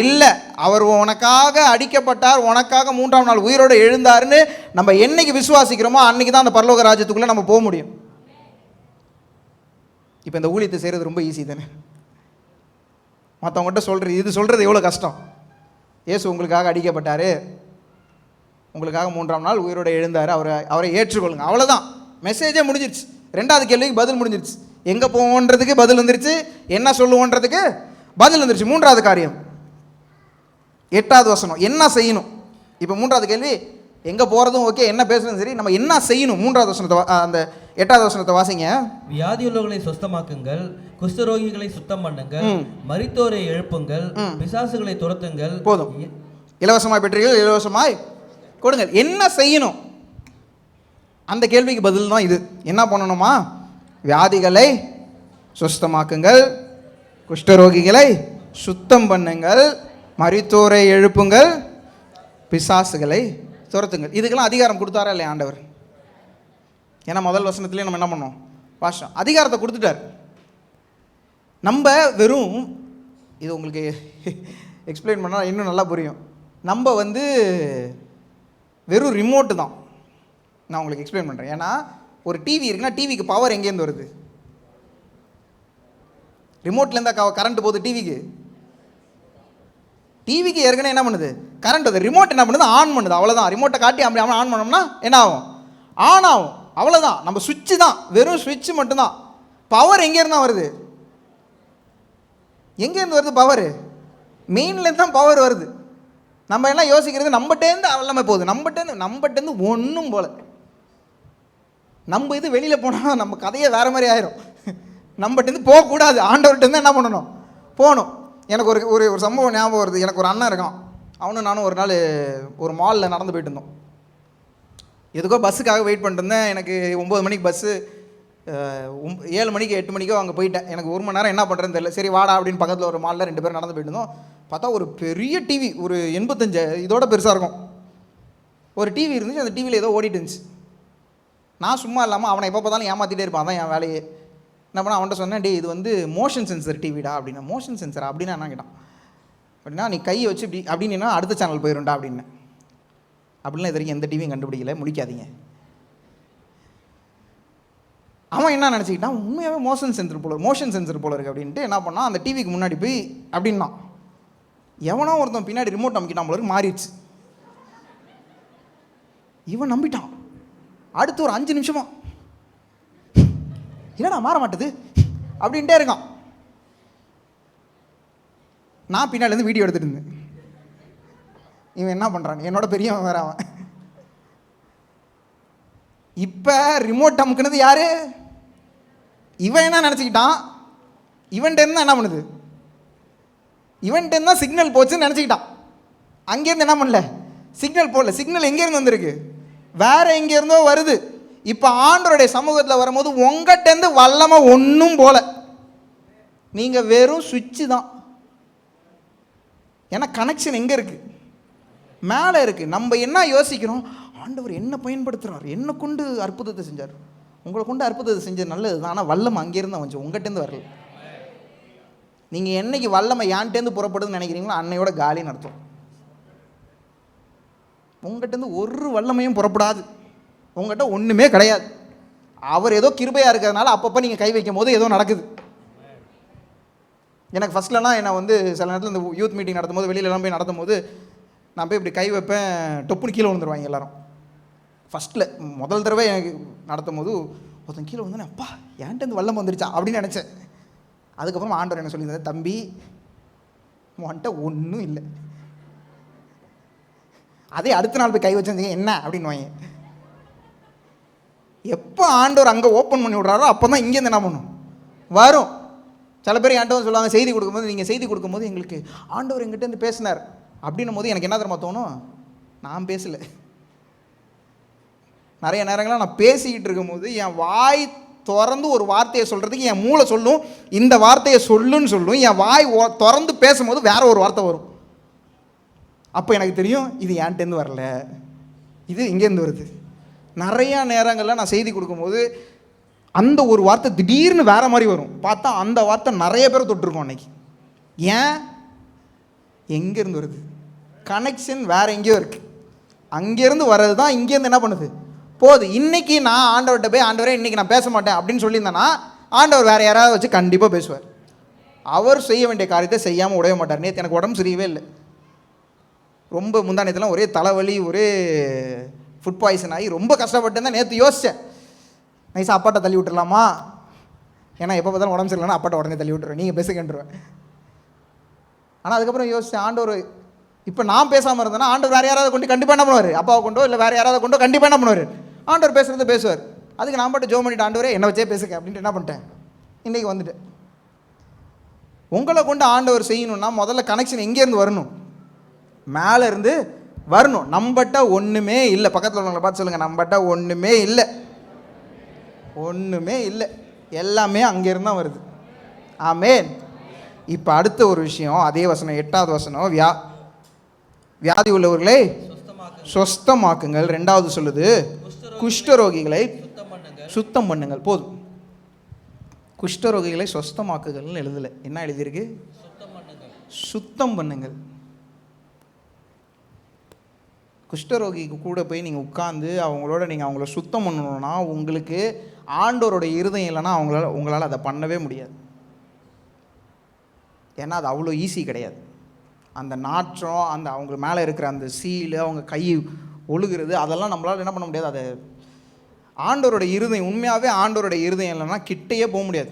இல்லை. அவர் உனக்காக அடிக்கப்பட்டார், உனக்காக 3ஆம் நாள் உயிரோடு எழுந்தாருன்னு நம்ம என்னைக்கு விசுவாசிக்கிறோமோ அன்னைக்கு தான் அந்த பரலோக ராஜ்யத்துக்குள்ளே நம்ம போக முடியும். இப்போ இந்த ஊழியத்தை செய்கிறது ரொம்ப ஈஸி தானே? மற்றவங்ககிட்ட சொல்கிறது எவ்வளோ கஷ்டம். இயேசு உங்களுக்காக அடிக்கப்பட்டார், உங்களுக்காக 3ஆம் நாள் உயிரோடு எழுந்தார், அவரை ஏற்றுக்கொள்ளுங்க, அவ்வளோதான். மெசேஜே முடிஞ்சிருச்சு. 2வது கேள்விக்கு பதில் முடிஞ்சிருச்சு. எங்கே போவோன்றதுக்கு பதில் வந்துருச்சு, என்ன சொல்லுவோன்றதுக்கு பதில் வந்துருச்சு. 3வது காரியம், 8வது வசனம், என்ன செய்யணும்? இப்போ 3வது கேள்வி எங்கே போகிறதும் ஓகே, என்ன பேசுறதும் சரி, நம்ம என்ன செய்யணும்? 3வது வசனத்தை அந்த 8வது வசனத்தை வாசிங்க. வியாதியுள்ளவர்களை சுத்தமாக்குங்கள், குஷ்டரோகிகளை சுத்தம் பண்ணுங்கள், மரித்தோரை எழுப்புங்கள், பிசாசுகளை துரத்துங்கள். போதும். இலவசமாய் பெற்றீர்கள், இலவசமாய் கொடுங்கள். என்ன செய்யணும்? அந்த கேள்விக்கு பதில் தான் இது. என்ன பண்ணணுமா? வியாதிகளை சுத்தமாக்குங்கள், குஷ்டரோகிகளை சுத்தம் பண்ணுங்கள், மரித்தோரை எழுப்புங்கள், பிசாசுகளை துரத்துங்கள். இதுக்கெல்லாம் அதிகாரம் கொடுத்தாரா இல்லையா ஆண்டவர்? ஏன்னா முதல் வசனத்துலேயே நம்ம என்ன பண்ணோம்? பாஷம் அதிகாரத்தை கொடுத்துட்டார். நம்ம வெறும் இது உங்களுக்கு எக்ஸ்பிளைன் பண்ணால் இன்னும் நல்லா புரியும். நம்ம வெறும் ரிமோட்டு தான். நான் உங்களுக்கு எக்ஸ்பிளைன் பண்ணுறேன். ஏன்னா ஒரு டிவி இருக்குன்னா டிவிக்கு பவர் எங்கேருந்து வருது? ரிமோட்லேருந்து கரண்ட் போகுது டிவிக்கு ஏற்கனவே என்ன பண்ணுது? கரண்ட் வருது. ரிமோட் என்ன பண்ணுது? ஆன் பண்ணுது, அவ்வளோதான். ரிமோட்டை காட்டி அப்படி ஆன் பண்ணோம்னா என்ன ஆகும்? ஆன் ஆகும், அவ்வளோதான். நம்ம சுவிட்சு தான், வெறும் சுவிட்சு மட்டும்தான். பவர் எங்கேருந்து தான் வருது? எங்கேருந்து வருது பவர்? மெயின்லேருந்து தான் பவர் வருது. நம்ம எல்லாம் யோசிக்கிறது நம்மகிட்டேருந்து எல்லாமே போகுது, நம்மகிட்டேருந்து ஒன்றும் போல. நம்ம இது வெளியில் போனால் நம்ம கதையே வேறு மாதிரி ஆயிரும். நம்மகிட்டேருந்து போகக்கூடாது, ஆண்டவர்கிட்டருந்து என்ன பண்ணணும்? போகணும். எனக்கு ஒரு ஒரு சம்பவம் ஞாபகம் வருது. எனக்கு ஒரு அண்ணன் இருக்கான். அவனும் நானும் ஒரு நாள் ஒரு மாலில் நடந்து போயிட்டு இருந்தோம். எதுக்கோ பஸ்ஸுக்காக வெயிட் பண்ணிட்டு இருந்தேன். எனக்கு 9 மணிக்கு பஸ்ஸு, 7 மணிக்கு 8 மணிக்கோ அங்கே போயிட்டேன். எனக்கு 1 மணி நேரம் என்ன பண்ணுறதுன்னு தெரியல. சரி வாடா அப்படின்னு பக்கத்தில் ஒரு மாலில் 2 பேரும் நடந்து போயிட்டு இருந்தோம். பார்த்தா ஒரு பெரிய டிவி, ஒரு 85 இதோட பெருசாக இருக்கும் ஒரு டிவி இருந்துச்சு. அந்த டிவியில் ஏதோ ஓடிட்டு இருந்துச்சு. நான் சும்மா இல்லாமல் அவனை எப்போ பார்த்தாலும் ஏமாற்றிட்டே இருப்பான், அதான் என் வேலையே. என்ன பண்ண அவன்கிட்ட சொன்னேன், டே இது மோஷன் சென்சர் டிவிடா அப்படின்னா. மோஷன் சென்சரா அப்படின்னா என்ன கேட்டான். அப்படின்னா நீ கையை வச்சு இப்படி அப்படின்னா அடுத்த சேனல் போயிடும்டா அப்படின்னு. அப்படிலாம் இது வரைக்கும் எந்த டிவியும் கண்டுபிடிக்கல, முடிக்காதீங்க. அவன் என்ன நினச்சிக்கிட்டான், உண்மையாகவே மோஷன் சென்சர் போல இருக்குது அப்படின்ட்டு என்ன பண்ணான், அந்த டிவிக்கு முன்னாடி போய் அப்படின்னா எவனோ ஒருத்தன் பின்னாடி ரிமோட் அமைக்கிட்டான் போல மாறிடுச்சு. இவன் நம்பிட்டான். அடுத்து ஒரு 5 நிமிஷமா என்னடா மாற மாட்டுது அப்படின்ட்டே இருக்கான். நான் பின்னாலேருந்து வீடியோ எடுத்துகிட்டு இருந்தேன். இவன் என்ன பண்ணுறான், என்னோட பெரியவன் வேற அவன். இப்போ ரிமோட் அமுக்குனது யாரு? இவன் என்ன நினச்சிக்கிட்டான், இவன்கிட்ட இருந்தால் என்ன பண்ணுது, இவன்ட்டு தான் சிக்னல் போச்சுன்னு நினச்சிக்கிட்டான். அங்கேருந்து என்ன பண்ணல, சிக்னல் போடல. சிக்னல் எங்கேருந்து வந்திருக்கு, வேற எங்கேருந்தோ வருது. இப்போ ஆண்டவருடைய சமூகத்தில் வரும்போது உங்கள்கிட்டேருந்து வல்லமை ஒன்றும் போல, நீங்கள் வெறும் சுவிட்சு தான். ஏன்னா கனெக்ஷன் எங்கே இருக்குது, மேலே இருக்குது. நம்ம என்ன யோசிக்கிறோம், ஆண்டவர் என்ன பயன்படுத்துகிறார், என்ன கொண்டு அற்புதத்தை செஞ்சார். உங்களை கொண்டு அற்புதத்தை செஞ்சது நல்லது தான், ஆனால் வல்லமை அங்கேருந்து வந்துச்சு, உங்கள்கிட்டேருந்து வரல. நீங்கள் என்னைக்கு வல்லமை யான்ட்டேருந்து புறப்படுதுன்னு நினைக்கிறீங்களோ அன்னையோட காலின்னு அர்த்தம். உங்கள்கிட்டருந்து ஒரு வல்லமையும் புறப்படாது, உங்கள்கிட்ட ஒன்றுமே கிடையாது. அவர் ஏதோ கிருபையாக இருக்கிறதுனால அப்பப்போ நீங்கள் கை வைக்கும் போது ஏதோ நடக்குது. எனக்கு ஃபஸ்ட்லலாம் என்னை வந்து சில நேரத்தில் இந்த யூத் மீட்டிங் நடத்தும் போது, வெளியிலலாம் போய் நடத்தும் போது நான் போய் இப்படி கை வைப்பேன், டொப்புன்னு கீழே விழுந்துருவாங்க எல்லாரும். ஃபஸ்ட்டில் முதல் தடவை எனக்கு நடத்தும் போது ஒருத்தன் கீழே வந்தோன்னே அப்பா ஏன்ட்டு வல்லம் வந்துருச்சா அப்படின்னு நினச்சேன். அதுக்கப்புறம் ஆண்டவர் என்ன சொல்லியிருந்தார், தம்பி உன்கிட்ட ஒன்றும் இல்லை. அதே அடுத்த நாள் போய் கை வச்சிருந்தீங்க என்ன அப்படின்னு வாங்க. எப்போ ஆண்டவர் அங்கே ஓப்பன் பண்ணி விட்றாரோ அப்போ தான் இங்கேருந்து என்ன பண்ணும் வரும். சில பேர் என்கிட்ட வந்து சொல்லுவாங்க, செய்தி கொடுக்கும்போது, நீங்கள் செய்தி கொடுக்கும்போது எங்களுக்கு ஆண்டவர் எங்கிட்டேருந்து பேசினார் அப்படின்னும் போது எனக்கு என்ன தெரியுமா தோணும், நான் பேசலை. நிறைய நேரங்களில் நான் பேசிக்கிட்டு இருக்கும்போது என் வாய் திறந்து ஒரு வார்த்தையை சொல்கிறதுக்கு என் மூளை சொல்லும், இந்த வார்த்தையை சொல்லுன்னு சொல்லும். என் வாய் திறந்து பேசும்போது வேற ஒரு வார்த்தை வரும். அப்போ எனக்கு தெரியும் இது என்கிட்டேருந்து வரல, இது இங்கேருந்து வருது. நிறையா நேரங்களில் நான் செய்தி கொடுக்கும்போது அந்த ஒரு வார்த்தை திடீர்னு வேறு மாதிரி வரும். பார்த்தா அந்த வார்த்தை நிறைய பேர் தொட்டிருக்கோம் அன்னைக்கு. ஏன், எங்கேருந்து வருது, கனெக்ஷன் வேறு எங்கேயோ இருக்குது. அங்கேருந்து வர்றது தான் இங்கேருந்து என்ன பண்ணுது போகுது. இன்றைக்கி நான் ஆண்டவர்கிட்ட போய் ஆண்டவரே இன்றைக்கி நான் பேச மாட்டேன் அப்படின்னு சொல்லியிருந்தேன்னா ஆண்டவர் வேறு யாராவது வச்சு கண்டிப்பாக பேசுவார். அவர் செய்ய வேண்டிய காரியத்தை செய்யாமல் உடைய மாட்டார். நேற்று எனக்கு உடம்பு சரியே இல்லை, ரொம்ப முந்தானத்துலாம் ஒரே தலைவலி, ஒரே ஃபுட் பாய்சன் ஆகி ரொம்ப கஷ்டப்பட்டேன் தான். நேற்று யோசித்தேன், நைஸாக அப்பாட்ட தள்ளி விட்டுடலாமா, ஏன்னா எப்போ பார்த்தாலும் உடம்பு சரியில்லைன்னா அப்பாட்ட உடனே தள்ளி விட்டுருவேன், நீங்கள் பேசுகின்றுவேன். ஆனால் அதுக்கப்புறம் யோசித்தேன், ஆண்டவர் இப்போ நான் பேசாமல் இருந்தேன்னா ஆண்டவர் வேறு யாராவது கொண்டு கண்டிப்பாக என்ன பண்ணுவார், அப்பாவை கொண்டோ இல்லை வேறு யாராவது கொண்டோ கண்டிப்பாக என்ன பண்ணுவார், ஆண்டவர் பேசுகிறத பேசுவார். அதுக்கு நான் பாட்டு ஜோ பண்ணிட்டு ஆண்டவரே என்னை வச்சே பேசுங்க அப்படின்ட்டு என்ன பண்ணிட்டேன், இன்றைக்கி வந்துட்டேன். உங்களை கொண்டு ஆண்டவர் செய்யணும்னா முதல்ல கனெக்ஷன் எங்கேருந்து வரணும், மேலே இருந்து வரணும். நம்மகிட்ட ஒன்றுமே இல்லை. பக்கத்தில் உள்ளவங்களை பார்த்து சொல்லுங்கள், நம்மகிட்ட ஒன்றுமே இல்லை, ஒன்றுமே இல்லை, எல்லாமே அங்கேருந்து தான் வருது. ஆமென். இப்போ அடுத்த ஒரு விஷயம், அதே வசனம் 8வது வசனம், வியாதி உள்ளவர்களை சொஸ்தமாக்குங்கள். 2வது சொல்லுது குஷ்டரோகிகளை சுத்தம் பண்ணுங்கள். போதும், குஷ்டரோகிகளை சொஸ்தமாக்குகள்னு எழுதலை, என்ன எழுதியிருக்கு, சுத்தம் பண்ணுங்கள். குஷ்டரோகிக்கு கூட போய் நீங்கள் உட்காந்து அவங்களோட நீங்கள் அவங்கள சுத்தம் பண்ணணுன்னா உங்களுக்கு ஆண்டவரோட இருதயம் இல்லைன்னா உங்களால் அதை பண்ணவே முடியாது. ஏன்னா அது அவ்வளோ ஈஸி கிடையாது. அந்த நாற்றம், அந்த அவங்க மேலே இருக்கிற அந்த சீல், அவங்க கை ஒழுகிறது, அதெல்லாம் நம்மளால் என்ன பண்ண முடியாது. அது ஆண்டவரோட இருதயம், உண்மையாகவே ஆண்டவரோட இருதயம் இல்லைன்னா கிட்டையே போக முடியாது.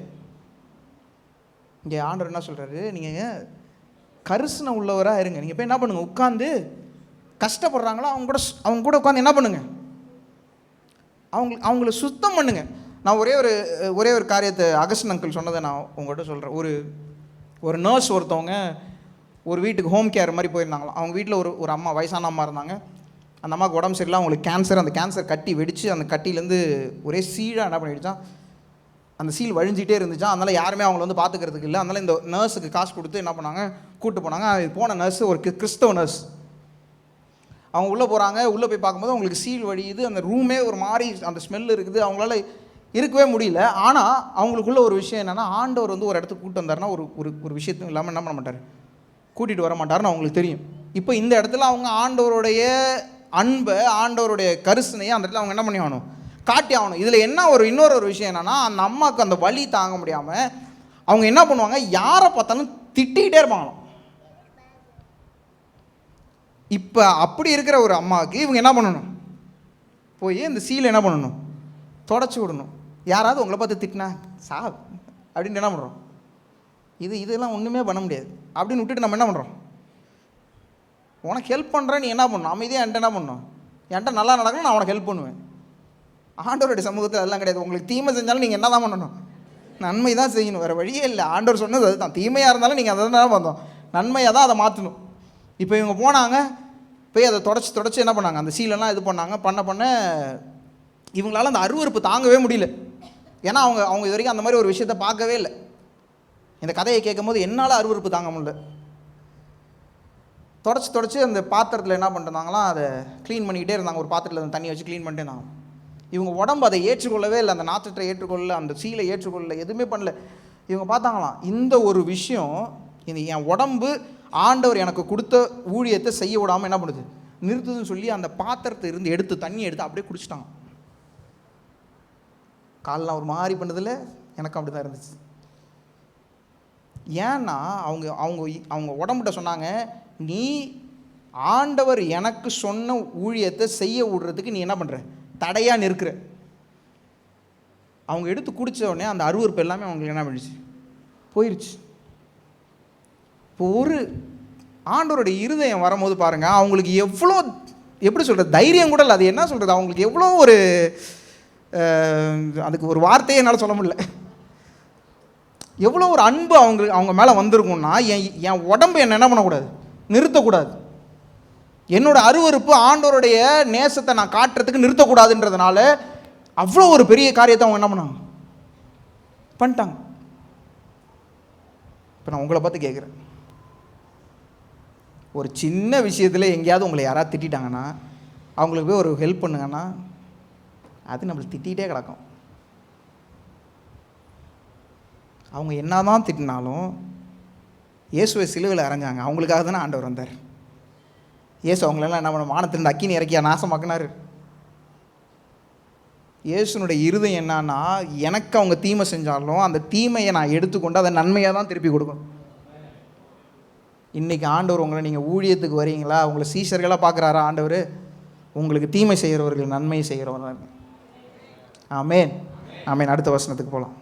இங்கே ஆண்டவர் என்ன சொல்கிறாரு, நீங்கள் கரிசனை உள்ளவராக இருங்க. நீங்கள் போய் என்ன பண்ணுங்கள், உட்காந்து கஷ்டப்படுறாங்களோ அவங்க கூட உட்காந்து என்ன பண்ணுங்க, அவங்கள சுத்தம் பண்ணுங்க. நான் ஒரே ஒரு காரியத்தை அகஸ்டன் அங்கிள் சொன்னதை நான் உங்கள்கிட்ட சொல்கிறேன். ஒரு நர்ஸ் ஒருத்தவங்க ஒரு வீட்டுக்கு ஹோம் கேர் மாதிரி போயிருந்தாங்களாம். அவங்க வீட்டில் ஒரு அம்மா, வயசான அம்மா இருந்தாங்க. அந்த அம்மாவுக்கு உடம்பு சரியில்லை, அவங்களுக்கு கேன்சர். அந்த கேன்சர் கட்டி வெடித்து அந்த கட்டிலேருந்து ஒரே சீடாக என்ன பண்ணிடுச்சான், அந்த சீல் வழிஞ்சிட்டே இருந்துச்சான். அதனால் யாருமே அவங்கள வந்து பார்த்துக்கிறதுக்கு இல்லை. அதனால் இந்த நர்ஸுக்கு காசு கொடுத்து என்ன பண்ணாங்க, கூப்பிட்டு போனாங்க. போன நர்ஸு ஒரு கிறிஸ்தவ நர்ஸ். அவங்க உள்ளே போகிறாங்க. உள்ளே போய் பார்க்கும்போது அவங்களுக்கு சீல் வழியுது, அந்த ரூமே ஒரு மாதிரி அந்த ஸ்மெல் இருக்குது, அவங்களால இருக்கவே முடியல. ஆனால் அவங்களுக்குள்ள ஒரு விஷயம் என்னென்னா, ஆண்டவர் வந்து ஒரு இடத்துக்கு கூப்பிட்டு வந்தாருன்னா ஒரு விஷயத்தும் இல்லாமல் என்ன பண்ண மாட்டார், கூட்டிகிட்டு வர மாட்டார்னு அவங்களுக்கு தெரியும். இப்போ இந்த இடத்துல அவங்க ஆண்டவருடைய அன்பை, ஆண்டவருடைய கரிசனையை அந்த இடத்துல அவங்க என்ன பண்ணி ஆகணும், காட்டி ஆகணும். இதில் என்ன இன்னொரு விஷயம் என்னென்னா, அந்த அம்மாவுக்கு அந்த வலி தாங்க முடியாமல் அவங்க என்ன பண்ணுவாங்க, யாரை பார்த்தாலும் திட்டிகிட்டே இருப்பாங்களாம். இப்போ அப்படி இருக்கிற ஒரு அம்மாவுக்கு இவங்க என்ன பண்ணணும், போய் இந்த சீலை என்ன பண்ணணும், தொடச்சி விடணும். யாராவது உங்களை பார்த்து திட்டினா அப்படின்னு என்ன பண்ணுறோம், இதெல்லாம் ஒன்றுமே பண்ண முடியாது அப்படின்னு விட்டுட்டு நம்ம என்ன பண்ணுறோம், உனக்கு ஹெல்ப் பண்ணுறேன், நீ என்ன பண்ணணும், அமைதியாக என்கிட்ட என்ன பண்ணணும், என்கிட்ட நல்லா நடக்கணும், நான் உனக்கு ஹெல்ப் பண்ணுவேன். ஆண்டவருடைய சமூகத்தில் அதெல்லாம் கிடையாது. உங்களுக்கு தீமை செஞ்சாலும் நீங்கள் என்ன தான் பண்ணணும், நன்மை தான் செய்யணும், வேறு வழியே இல்லை. ஆண்டவர் சொன்னது அதுதான், தீமையாக இருந்தாலும் நீங்கள் அதை தான் பண்ணோம், நன்மையாக தான் அதை மாற்றணும். இப்போ இவங்க போனாங்க, போய் அதை தொடச்சி என்ன பண்ணாங்க, அந்த சீலெல்லாம் இது பண்ண இவங்களால அந்த அருவருப்பு தாங்கவே முடியல. ஏன்னா அவங்க இது வரைக்கும் அந்த மாதிரி ஒரு விஷயத்தை பார்க்கவே இல்லை. இந்த கதையை கேட்கும் போது என்னால் அருவருப்பு தாங்க முடியல. தொடச்சி அந்த பாத்திரத்தில் என்ன பண்ணுறாங்களாம், அதை க்ளீன் பண்ணிக்கிட்டே இருந்தாங்க. ஒரு பாத்திரத்தில் அந்த தண்ணி வச்சு க்ளீன் பண்ணிட்டே இருந்தாங்க. இவங்க உடம்பு அதை ஏற்றுக்கொள்ளவே இல்லை, அந்த நாற்றத்தை ஏற்றுக்கொள்ளல, அந்த சீலை ஏற்றுக்கொள்ளல, எதுவுமே பண்ணல. இவங்க பார்த்தாங்களாம், இந்த ஒரு விஷயம், இந்த என் உடம்பு ஆண்டவர் எனக்கு கொடுத்த ஊழியத்தை செய்ய விடாமல் என்ன பண்ணுது, நிறுத்துதுன்னு சொல்லி அந்த பாத்திரத்தை இருந்து எடுத்து தண்ணி எடுத்து அப்படியே குடிச்சிட்டாங்க. காலெலாம் ஒரு மாதிரி பண்ணதில்ல, எனக்கும் அப்படி தான் இருந்துச்சு. ஏன்னா அவங்க உடம்புகிட்ட சொன்னாங்க, நீ ஆண்டவர் எனக்கு சொன்ன ஊழியத்தை செய்ய விடுறதுக்கு நீ என்ன பண்ணுற, தடையாக நிற்கிற. அவங்க எடுத்து குடித்த உடனே அந்த அருவருப்பு எல்லாமே அவங்களுக்கு என்ன பண்ணிடுச்சு, போயிடுச்சு. இப்போ ஒரு ஆண்டவருடைய இருதயம் வரும்போது பாருங்கள், அவங்களுக்கு எவ்வளோ எப்படி சொல்கிறது, தைரியம் கூட இல்லை, அது என்ன சொல்கிறது, அவங்களுக்கு எவ்வளோ ஒரு அதுக்கு ஒரு வார்த்தையே என்னால் சொல்ல முடியல. எவ்வளோ ஒரு அன்பு அவங்க மேலே வந்திருக்கும்னா, என் உடம்பு என்ன பண்ணக்கூடாது, நிறுத்தக்கூடாது. என்னோட அருவருப்பு ஆண்டவருடைய நேசத்தை நான் காட்டுறதுக்கு நிறுத்தக்கூடாதுன்றதுனால அவ்வளோ ஒரு பெரிய காரியத்தை அவங்க என்ன பண்ணாங்க, பண்ணிட்டாங்க. இப்போ நான் உங்களை பார்த்து கேட்குறேன், ஒரு சின்ன விஷயத்தில் எங்கேயாவது உங்களை யாராவது திட்டாங்கன்னா, அவங்களுக்கு போய் ஒரு ஹெல்ப் பண்ணுங்கன்னா, அது நம்மளுக்கு திட்டிகிட்டே கிடக்கும். அவங்க என்ன தான் திட்டினாலும் இயேசுவை சிலுவையில் அரைஞ்சாங்க, அவங்களுக்காக தானே ஆண்டவர் வந்தார். இயேசு அவங்களெல்லாம் என்ன பண்ண, வானத்திலிருந்து அக்கினி இறக்கியா நாசமாக்குனார். இயேசுனுடைய இருதயம் என்னன்னா, எனக்கு அவங்க தீமை செஞ்சாலும் அந்த தீமையை நான் எடுத்துக்கொண்டு அதை நன்மையாக தான் திருப்பி கொடுக்கணும். இன்றைக்கி ஆண்டவர் உங்களை, நீங்கள் ஊழியத்துக்கு வரீங்களா, உங்களை சீஷர்களாக பார்க்குறாரா ஆண்டவர், உங்களுக்கு தீமை செய்கிறவர்கள் நன்மை செய்கிறவர்கள். ஆமேன் ஆமேன். அடுத்த வசனத்துக்கு போகலாம்,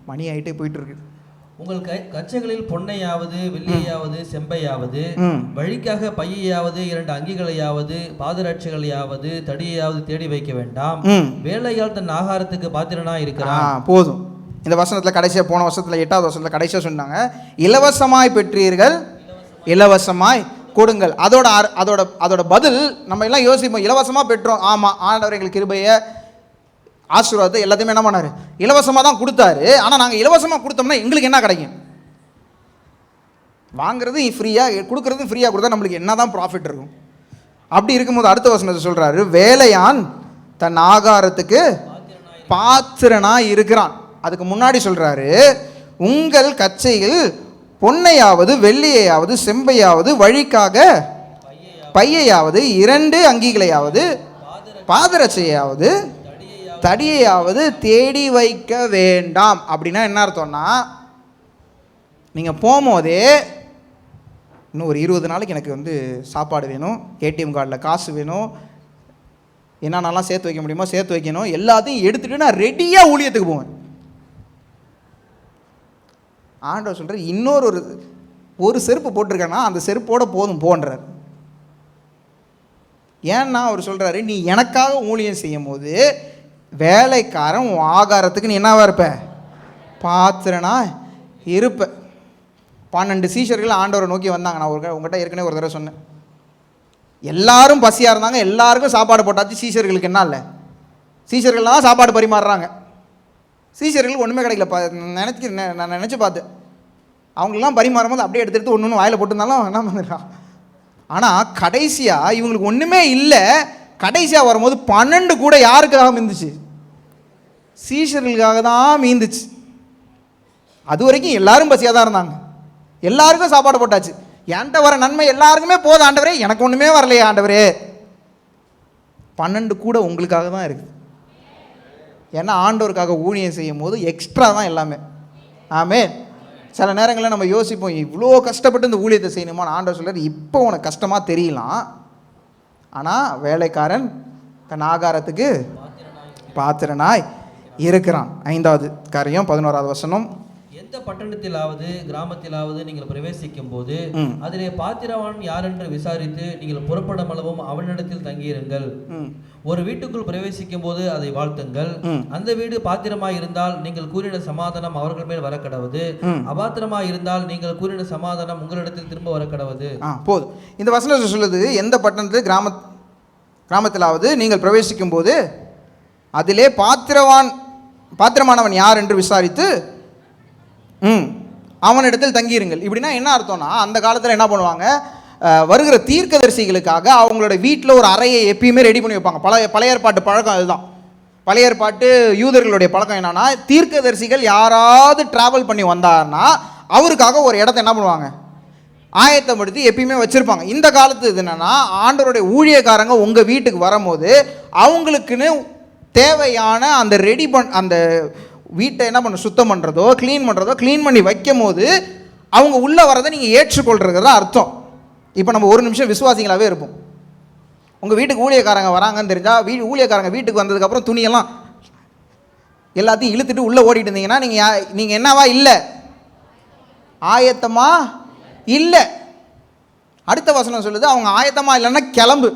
மணி ஆகிட்டே போயிட்டு இருக்கு. உங்கள் கச்சைகளில் பொன்னையாவது வெள்ளியாவது செம்பையாவது வழிக்காக பையையாவது 2 அங்கிகளையாவது பாதரட்சைகளையாவது தடியையாவது தேடி வைக்க வேண்டாம். வேலையால் தன் ஆகாரத்துக்கு பாத்திரனா இருக்கிறான். போதும். இந்த வசனத்தில் கடைசியாக, போன வருஷத்தில் 8வது வசனத்தில் கடைசியாக சொன்னாங்க, இலவசமாய் பெற்றீர்கள் இலவசமாய் கொடுங்கள். அதோட பதில் நம்ம எல்லாம் யோசிப்போம், இலவசமாக பெற்றோம், ஆமாம் ஆண்டவர் எங்களுக்கு கிருபையை ஆசீர்வாதத்தை எல்லாத்தையுமே என்ன பண்ணார், இலவசமாக தான் கொடுத்தாரு. ஆனால் நாங்கள் இலவசமாக கொடுத்தோம்னா எங்களுக்கு என்ன கிடைக்கும், வாங்குறது ஃப்ரீயாக, கொடுக்குறதும் ஃப்ரீயாக கொடுத்தா நம்மளுக்கு என்ன தான் ப்ராஃபிட் இருக்கும். அப்படி இருக்கும்போது அடுத்த வசனத்தை சொல்கிறாரு, வேலையான் தன் ஆகாரத்துக்கு பாத்திரனாய் இருக்கிறான். அதுக்கு முன்னாடி சொல்கிறாரு, உங்கள் கச்சையில் பொன்னையாவது வெள்ளியையாவது செம்பையாவது வழிக்காக பையையாவது 2 அங்கிகளையாவது பாதரட்சையாவது தடியையாவது தேடி வைக்க வேண்டாம். அப்படின்னா என்ன அர்த்தம்னா, நீங்கள் போகும்போதே இன்னும் ஒரு 20 நாளைக்கு எனக்கு சாப்பாடு வேணும், ஏடிஎம் கார்டில் காசு வேணும், என்னென்னலாம் சேர்த்து வைக்க முடியுமோ சேர்த்து வைக்கணும், எல்லாத்தையும் எடுத்துகிட்டு நான் ரெடியாக ஊழியத்துக்கு போவேன். ஆண்டவர் சொல்கிறார், இன்னொரு ஒரு செருப்பு போட்டிருக்கேன்னா அந்த செருப்போட போதும் போன்றார். ஏன்னா அவர் சொல்கிறாரு, நீ எனக்காக ஊழியம் செய்யும் போது வேலைக்காரன் உன் ஆகாரத்துக்கு நீ என்னவா இருப்ப, பாத்திரனா இருப்ப. 12 சீஷர்கள் ஆண்டவரை நோக்கி வந்தாங்க. நான் உங்கள்கிட்ட ஏற்கனவே ஒரு தடவை சொன்னேன், எல்லாரும் பசியாக இருந்தாங்க, எல்லாருக்கும் சாப்பாடு போட்டாச்சு, சீஷர்களுக்கு என்ன இல்லை, சீஷர்கள்லாம் சாப்பாடு பரிமாறுறாங்க, சீஷர்களுக்கு ஒன்றுமே கிடைக்கல. நான் நினச்சி பார்த்தேன், அவங்களெலாம் பரிமாறும் போது அப்படியே எடுத்து ஒன்று வாயில் போட்டுருந்தாலும் என்ன பண்ணுறான். ஆனால் கடைசியாக இவங்களுக்கு ஒன்றுமே இல்லை, கடைசியாக வரும்போது 12 கூட யாருக்காக மீந்துச்சு, சீஷர்களுக்காக தான் மீந்துச்சு. அது வரைக்கும் எல்லாரும் பசியாக தான் இருந்தாங்க, எல்லாருக்கும் சாப்பாடு போட்டாச்சு, என்கிட்ட வர நன்மை எல்லாருக்குமே போதும் ஆண்டவரே, எனக்கு ஒன்றுமே வரலையே ஆண்டவரே. 12 கூட உங்களுக்காக தான் இருக்குது. ஏன்னா ஆண்டவருக்காக ஊழியம் செய்யும் போது எக்ஸ்ட்ரா தான் எல்லாமே. ஆமென். சில நேரங்களில் நம்ம யோசிப்போம், இவ்வளோ கஷ்டப்பட்டு இந்த ஊழியத்தை செய்யணுமான்னு. ஆண்டவர் சொல்கிறார், இப்போ உனக்கு கஷ்டமாக தெரியலாம், ஆனால் வேலைக்காரன் தன் ஆகாரத்துக்கு பாத்திரனாய் இருக்கிறான். 5வது காரியம் 11வது வசனம், எந்த பட்டணத்திலாவது கிராமத்திலாவது நீங்கள் பிரவேசிக்கும் போது அதிலே பாத்திரவான் யார் என்று விசாரித்து நீங்கள் புறப்படும் அளவும் அவனிடத்தில் தங்கியிருங்கள். ஒரு வீட்டுக்குள் பிரவேசிக்கும் போது அதை வாழ்த்துங்கள். அந்த வீடு பாத்திரமாய் இருந்தால் நீங்கள் கூறின சமாதானம் அவர்கள் மேல் வரக்கடவது, அபாத்திரமாய் இருந்தால் நீங்கள் கூறின சமாதானம் உங்களிடத்தில் திரும்ப வரக்கடவது. போதும். இந்த வசனம் சொல்லுது, எந்த பட்டணத்தில் கிராமத்திலாவது நீங்கள் பிரவேசிக்கும் போது அதிலே பாத்திரமானவன் யார் என்று விசாரித்து அவனிடத்தில் தங்கியிருங்கள். இப்படின்னா என்ன அர்த்தம்னா, அந்த காலத்தில் என்ன பண்ணுவாங்க, வருகிற தீர்க்கதரிசிகளுக்காக அவங்களோட வீட்டில் ஒரு அறையை எப்பயுமே ரெடி பண்ணி வைப்பாங்க. பழைய ஏற்பாட்டு பழக்கம் அதுதான். பழைய ஏற்பாட்டு யூதர்களுடைய பழக்கம் என்னன்னா, தீர்க்கதரிசிகள் யாராவது டிராவல் பண்ணி வந்தாருன்னா அவருக்காக ஒரு இடத்த என்ன பண்ணுவாங்க, ஆயத்தப்படுத்தி எப்பயுமே வச்சுருப்பாங்க. இந்த காலத்து இது என்னென்னா, ஆண்டவருடைய ஊழியக்காரங்க உங்கள் வீட்டுக்கு வரும்போது அவங்களுக்குன்னு தேவையான அந்த அந்த வீட்டை என்ன பண்ண சுத்தம் பண்ணுறதோ க்ளீன் பண்ணி வைக்கும் போது அவங்க உள்ளே வரதை நீங்கள் ஏற்றுக்கொள்கிறது தான் அர்த்தம். இப்போ நம்ம ஒரு நிமிஷம் விசுவாசிகளாகவே இருப்போம். உங்கள் வீட்டுக்கு ஊழியக்காரங்க வராங்கன்னு தெரிஞ்சால் ஊழியக்காரங்க வீட்டுக்கு வந்ததுக்கப்புறம் துணியெல்லாம் எல்லாத்தையும் இழுத்துட்டு உள்ளே ஓடிட்டு இருந்தீங்கன்னா நீங்கள் என்னவா இல்லை, ஆயத்தமா இல்லை. அடுத்த வசனம் சொல்லுது, அவங்க ஆயத்தமா இல்லைன்னா கிளம்பு.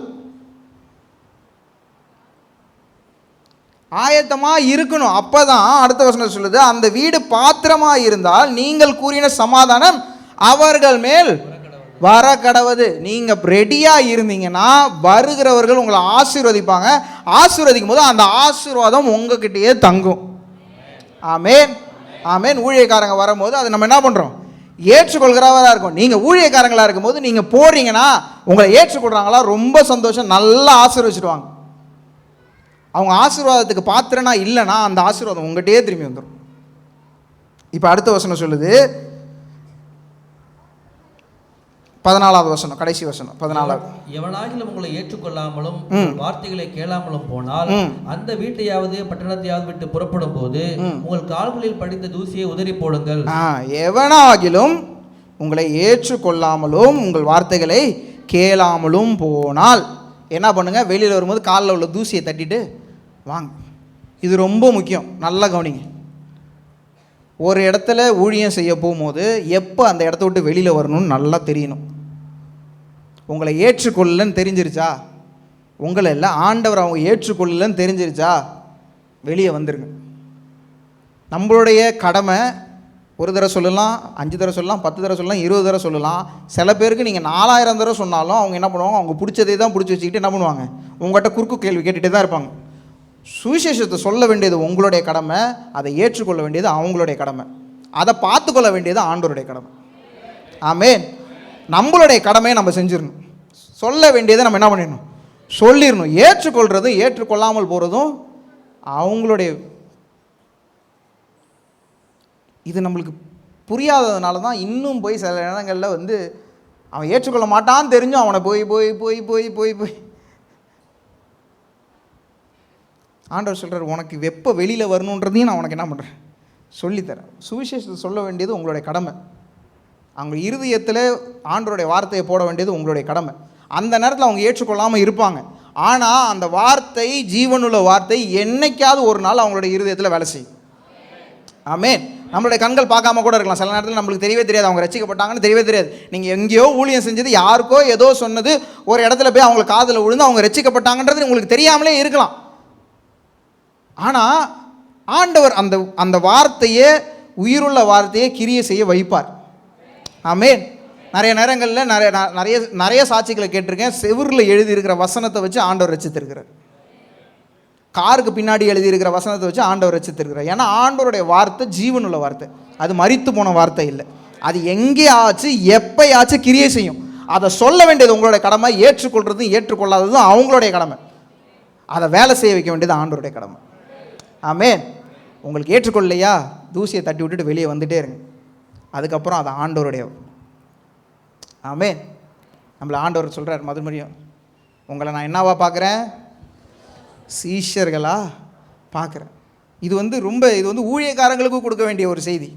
ஆயத்தமாக இருக்கணும். அப்போ தான் அடுத்த வசனம் சொல்லுது, அந்த வீடு பாத்திரமாக இருந்தால் நீங்கள் கூறின சமாதானம் அவர்கள் மேல் வர கடவுது. நீங்கள் ரெடியாக இருந்தீங்கன்னா வருகிறவர்கள் உங்களை ஆசீர்வதிப்பாங்க. ஆசீர்வதிக்கும் போது அந்த ஆசீர்வாதம் உங்ககிட்டயே தங்கும். ஆமேன், ஆமேன். ஊழியக்காரங்க வரும்போது அது நம்ம என்ன பண்ணுறோம், ஏற்றுக்கொள்கிறவராக இருக்கும். நீங்கள் ஊழியக்காரங்களாக இருக்கும்போது நீங்கள் போகிறீங்கன்னா உங்களை ஏற்றுக்கொள்கிறாங்களா, ரொம்ப சந்தோஷம், நல்லா ஆசீர்வதிச்சிடுவாங்க. அவங்க ஆசீர்வாதத்துக்கு பாத்திரனா இல்லைன்னா அந்த ஆசீர்வாதம் உங்கள்கிட்டயே திரும்பி வந்துடும். இப்போ அடுத்த வசனம் சொல்லுது, 14வது வசனம், கடைசி வசனம் 14வது. எவனாகிலும் உங்களை ஏற்றுக்கொள்ளாமலும் வார்த்தைகளை கேளாமலும் போனால் அந்த வீட்டையாவது பட்டணத்தையாவது விட்டு புறப்படும் போது உங்கள் கால்களில் படிந்த தூசியை உதறி போடுங்கள். எவனாகிலும் உங்களை ஏற்றுக்கொள்ளாமலும் உங்கள் வார்த்தைகளை கேளாமலும் போனால் என்ன பண்ணுங்க, வெளியில் வரும்போது காலில் உள்ள தூசியை தட்டிட்டு வாங்க. இது ரொம்ப முக்கியம், நல்லா கவனிங்க. ஒரு இடத்துல ஊழியம் செய்ய போகும்போது எப்போ அந்த இடத்த விட்டு வெளியில் வரணும்னு நல்லா தெரியணும். உங்களை ஏற்றுக்கொள்ளலன்னு தெரிஞ்சிருச்சா, உங்களை இல்லை ஆண்டவர் அவங்க ஏற்றுக்கொள்ளலன்னு தெரிஞ்சிருச்சா, வெளியே வந்துருங்க. நம்மளுடைய கடமை ஒரு தடவை சொல்லலாம், 5 தடவை சொல்லலாம், 10 தடவை சொல்லலாம், 20 தடவை சொல்லலாம். சில பேருக்கு நீங்கள் 4000 தடவை சொன்னாலும் அவங்க என்ன பண்ணுவாங்க, அவங்க பிடிச்சதே தான் பிடிச்சி வச்சுக்கிட்டு என்ன பண்ணுவாங்க, உங்கள்கிட்ட குறுக்கு கேள்வி கேட்டுகிட்டே தான் இருப்பாங்க. சுவிசேஷத்தை சொல்ல வேண்டியது உங்களுடைய கடமை, அதை ஏற்றுக்கொள்ள வேண்டியது அவங்களுடைய கடமை, அதை பார்த்துக்கொள்ள வேண்டியது ஆண்டவருடைய கடமை. ஆமேன். நம்மளுடைய கடமையை நம்ம செஞ்சிடணும். சொல்ல வேண்டியதை நம்ம என்ன பண்ணிடணும், சொல்லிடணும். ஏற்றுக்கொள்கிறதும் ஏற்றுக்கொள்ளாமல் போகிறதும் அவங்களுடைய. இது நம்மளுக்கு புரியாததுனால தான் இன்னும் போய் சில இடங்களில் அவன் ஏற்றுக்கொள்ள மாட்டான்னு தெரிஞ்சும் அவனை போய் போய் போய் போய் போய் போய் ஆண்டவர் சொல்கிறார், உனக்கு எப்போ வெளியில் வரணுன்றதையும் நான் உனக்கு என்ன பண்ணுறேன், சொல்லித்தரேன். சுவிசேஷத்தை சொல்ல வேண்டியது உங்களுடைய கடமை. அவங்க இருதயத்தில் ஆண்டவருடைய வார்த்தையை போட வேண்டியது உங்களுடைய கடமை. அந்த நேரத்தில் அவங்க ஏற்றுக்கொள்ளாமல் இருப்பாங்க. ஆனால் அந்த வார்த்தை, ஜீவனுள்ள வார்த்தை என்னைக்காவது ஒரு நாள் அவங்களுடைய இருதயத்தில் வேலை செய்யும். ஆமேன். நம்மளுடைய கண்கள் பார்க்காம கூட இருக்கலாம். சில நேரத்தில் நம்மளுக்கு தெரியவே தெரியாது அவங்க ரட்சிக்கப்பட்டாங்கன்னு தெரியவே தெரியாது. நீங்கள் எங்கேயோ ஊழியம் செஞ்சது, யாருக்கோ ஏதோ சொன்னது, ஒரு இடத்துல போய் அவங்க காதில் விழுந்து அவங்க ரட்சிக்கப்பட்டாங்கன்றது உங்களுக்கு தெரியாமலே இருக்கலாம். ஆனால் ஆண்டவர் அந்த வார்த்தையை, உயிருள்ள வார்த்தையை கிரியை செய்ய வைப்பார். ஆமேன். நிறைய நேரங்களில் நிறைய சாட்சிகளை கேட்டிருக்கேன். செவுரில் எழுதியிருக்கிற வசனத்தை வச்சு ஆண்டவர் ரட்சித்திருக்கிறார். காருக்கு பின்னாடி எழுதியிருக்கிற வசனத்தை வச்சு ஆண்டவர் ரட்சித்திருக்கிறார். ஏன்னா ஆண்டவருடைய வார்த்தை ஜீவனுள்ள வார்த்தை, அது மரித்து போன வார்த்தை இல்லை. அது எங்கேயாச்சு எப்பயாச்சு கிரியை செய்யும். அதை சொல்ல வேண்டியது உங்களுடைய கடமை. ஏற்றுக்கொள்றதும் ஏற்றுக்கொள்ளாததும் அவங்களுடைய கடமை. அதை வேலை செய்ய வைக்க வேண்டியது ஆண்டவருடைய கடமை. ஆமேன். உங்களுக்கு ஏற்றுக்கொள்ளையா, தூசியை தட்டி விட்டுட்டு வெளியே வந்துட்டே இருங்க. அதுக்கப்புறம் அது ஆண்டவருடைய. ஆமேன். நம்மளை ஆண்டவர் சொல்கிறார் மறுபடியும், உங்களை நான் என்னவா பார்க்குறேன், சீஷர்களாக பார்க்குறேன். இது ஊழியக்காரங்களுக்கும் கொடுக்க வேண்டிய ஒரு செய்தி.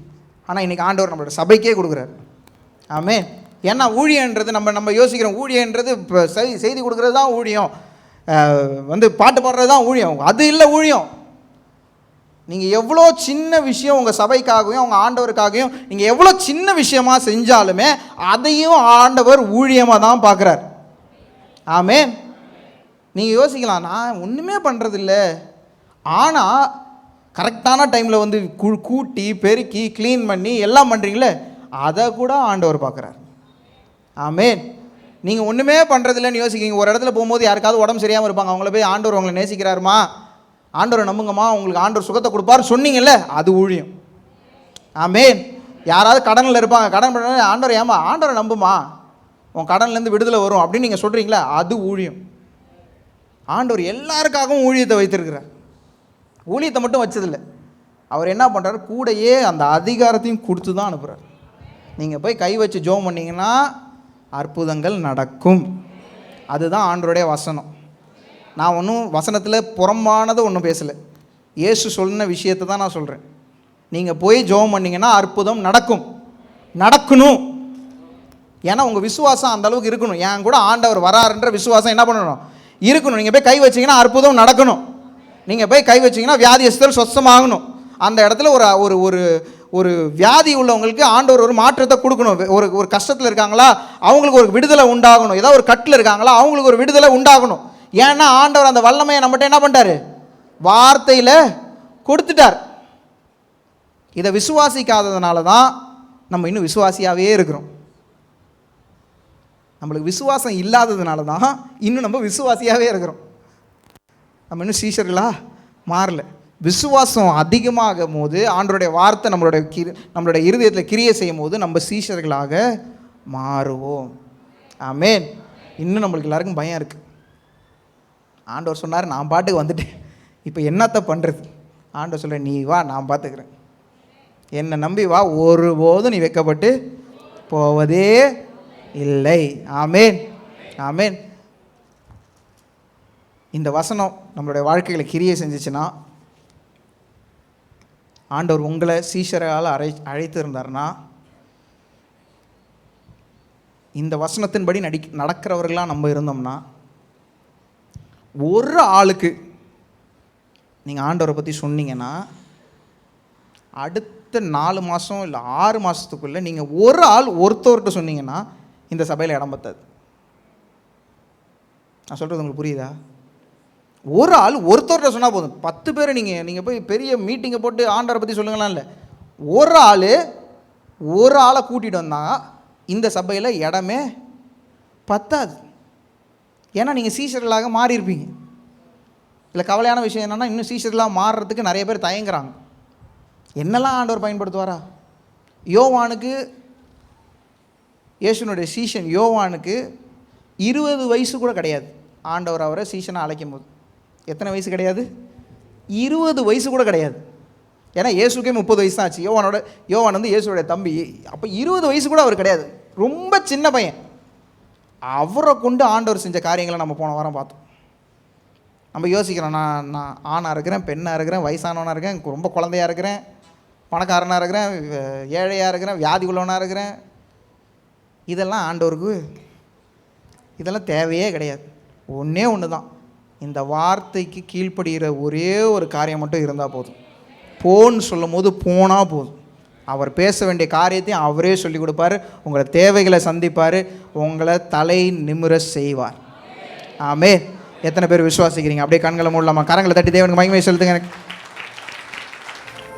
ஆனால் இன்றைக்கி ஆண்டவர் நம்மளோட சபைக்கே கொடுக்குறாரு. ஆமேன். ஏன்னா ஊழியன்றது நம்ம யோசிக்கிறோம், ஊழியன்றது இப்போ செய்தி கொடுக்குறது தான் ஊழியம், பாட்டு பாடுறது தான் ஊழியம். அது இல்லை ஊழியம். நீங்கள் எவ்வளோ சின்ன விஷயம் உங்கள் சபைக்காகவும் உங்கள் ஆண்டவருக்காகவும் நீங்கள் எவ்வளோ சின்ன விஷயமா செஞ்சாலுமே அதையும் ஆண்டவர் ஊழியமாக தான் பார்க்குறார். ஆமென். நீங்கள் யோசிக்கலாம், நான் ஒன்றுமே பண்ணுறதில்ல, ஆனால் கரெக்டான டைமில் வந்து கூட்டி பெருக்கி க்ளீன் பண்ணி எல்லாம் பண்ணுறீங்களே, அதை கூட ஆண்டவர் பார்க்குறார். ஆமென். நீங்கள் ஒன்றுமே பண்ணுறதில்லன்னு யோசிக்கிறீங்க. ஒரு இடத்துல போகும்போது யாருக்காவது உடம்பு சரியாமல் இருப்பாங்க, அவங்கள போய் ஆண்டவர் உங்களை நேசிக்கிறாருமா, ஆண்டவரை நம்புங்கம்மா, உங்களுக்கு ஆண்டவர் சுகத்தை கொடுப்பாரு சொன்னீங்கல்ல, அது ஊழியம். ஆமென். யாராவது கடனில் இருப்பாங்க, கடன் பண்ண ஆண்டவர் ஏமா ஆண்டவரை நம்புமா, உன் கடன்லேருந்து விடுதலை வரும் அப்படின்னு நீங்கள் சொல்கிறீங்களா, அது ஊழியம். ஆண்டவர் எல்லாருக்காகவும் ஊழியத்தை வைத்திருக்கிறார். ஊழியத்தை மட்டும் வச்சதில்லை, அவர் என்ன பண்ணுறாரு, கூடையே அந்த அதிகாரத்தையும் கொடுத்து தான் அனுப்புகிறார். நீங்கள் போய் கை வச்சு ஜெபம் பண்ணிங்கன்னா அற்புதங்கள் நடக்கும். அதுதான் ஆண்டவருடைய வசனம். நான் ஒன்றும் வசனத்தில் புறம்பானதை ஒன்றும் பேசலை, இயேசு சொன்ன விஷயத்தை தான் நான் சொல்கிறேன். நீங்கள் போய் ஜெபம் பண்ணிங்கன்னா அற்புதம் நடக்கும், நடக்கணும். ஏன்னா உங்கள் விசுவாசம் அந்த அளவுக்கு இருக்கணும். என் கூட ஆண்டவர் வராருன்ற விசுவாசம் என்ன பண்ணணும், இருக்கணும். நீங்கள் போய் கை வச்சிங்கன்னா அற்புதம் நடக்கணும். நீங்கள் போய் கை வச்சிங்கன்னா வியாதியஸ்தல் சொஸ்தமாகணும். அந்த இடத்துல ஒரு ஒரு ஒரு வியாதி உள்ளவங்களுக்கு ஆண்டவர் ஒரு மாற்றத்தை கொடுக்கணும். ஒரு கஷ்டத்தில் இருக்காங்களா, அவங்களுக்கு ஒரு விடுதலை உண்டாகணும். ஏதாவது ஒரு கட்டில் இருக்காங்களா, அவங்களுக்கு ஒரு விடுதலை உண்டாகணும். ஏன்னா ஆண்டவர் அந்த வல்லமையை நம்மகிட்ட என்ன பண்ணிட்டாரு, வார்த்தையில் கொடுத்துட்டார். இதை விசுவாசிக்காததுனால தான் நம்ம இன்னும் விசுவாசியாகவே இருக்கிறோம். நம்மளுக்கு விசுவாசம் இல்லாததுனால தான் இன்னும் நம்ம விசுவாசியாகவே இருக்கிறோம். நம்ம இன்னும் சீஷர்களா மாறல. விசுவாசம் அதிகமாகும் போது ஆண்டவருடைய வார்த்தை நம்மளுடைய இருதயத்தில் கிரியை செய்யும் போது நம்ம சீஷர்களாக மாறுவோம். ஆமென். இன்னும் நம்மளுக்கு எல்லாருக்கும் பயம் இருக்குது. ஆண்டவர் சொன்னார், நான் பாட்டுக்கு வந்துட்டேன், இப்போ என்னத்தை பண்ணுறது. ஆண்டவர் சொல்ல, நீ வா, நான் பார்த்துக்கிறேன், என்னை நம்பி வா, ஒருபோதும் நீ வைக்கப்பட்டு போவதே இல்லை. ஆமென். ஆமென். இந்த வசனம் நம்மளுடைய வாழ்க்கையில் கிரியை செஞ்சிச்சுன்னா, ஆண்டவர் உங்களை சீஷரால் அழைத்து இருந்தார்னா, இந்த வசனத்தின்படி நடக்கிறவர்களாக நம்ம இருந்தோம்னா, ஒரு ஆளுக்கு நீங்கள் ஆண்டவரை பற்றி சொன்னீங்கன்னா அடுத்த 4 மாதம் இல்லை 6 மாதத்துக்குள்ளே நீங்கள் ஒரு ஆள் ஒருத்தவர்கிட்ட சொன்னீங்கன்னா இந்த சபையில் இடம் பத்தாது. நான் சொல்கிறது உங்களுக்கு புரியுதா? ஒரு ஆள் ஒருத்தவர்கிட்ட சொன்னால் போதும். 10 பேர் நீங்கள் போய் பெரிய மீட்டிங்கை போட்டு ஆண்டவரை பற்றி சொல்லுங்களாம் இல்லை, ஒரு ஆளை கூட்டிகிட்டு வந்தால் இந்த சபையில் இடமே பத்தாது. ஏன்னா நீங்கள் சீஷர்களாக மாறியிருப்பீங்க. இல்லை, கவலையான விஷயம் என்னென்னா, இன்னும் சீஷர்களாக மாறுறதுக்கு நிறைய பேர் தயங்குறாங்க. என்னெல்லாம் ஆண்டவர் பயன்படுத்துவாரா? யோவானுக்கு, இயேசுனுடைய சீஷன் யோவானுக்கு 20 வயசு கூட கிடையாது. ஆண்டவர் அவரை சீஷனை அழைக்கும் போது எத்தனை வயசு கிடையாது? 20 வயசு கூட கிடையாது. ஏன்னா இயேசுக்கே 30 வயசு தான் ஆச்சு. யோவான் வந்து இயேசுடைய தம்பி. அப்போ 20 வயசு கூட அவர் கிடையாது, ரொம்ப சின்ன பையன். அவரை கொண்டு ஆண்டவர் செஞ்ச காரியங்களை நம்ம போன வாரம் பார்த்தோம். நம்ம யோசிக்கிறோம், நான் ஆணாக இருக்கிறேன், பெண்ணாக இருக்கிறேன், வயசானவனாக இருக்கிறேன், ரொம்ப குழந்தையாக இருக்கிறேன், பணக்காரனாக இருக்கிறேன், ஏழையாக இருக்கிறேன், வியாதி உள்ளவனாக இருக்கிறேன். இதெல்லாம் ஆண்டவருக்கு இதெல்லாம் தேவையே கிடையாது. ஒன்றே ஒன்று தான், இந்த வார்த்தைக்கு கீழ்ப்படுகிற ஒரே ஒரு காரியம் மட்டும் இருந்தால் போதும். போன்னு சொல்லும் போது போனால் போதும். அவர் பேச வேண்டிய காரியத்தையும் அவரே சொல்லிக் கொடுப்பார். உங்களை தேவைகளை சந்திப்பார், உங்களை தலை நிமிர செய்வார். ஆமென். எத்தனை பேர் விசுவாசிக்கிறீங்க? அப்படியே கண்களை மூடலாமா? கரங்களை தட்டி தேவனுக்கு மகிமை செலுத்துங்க. எனக்கு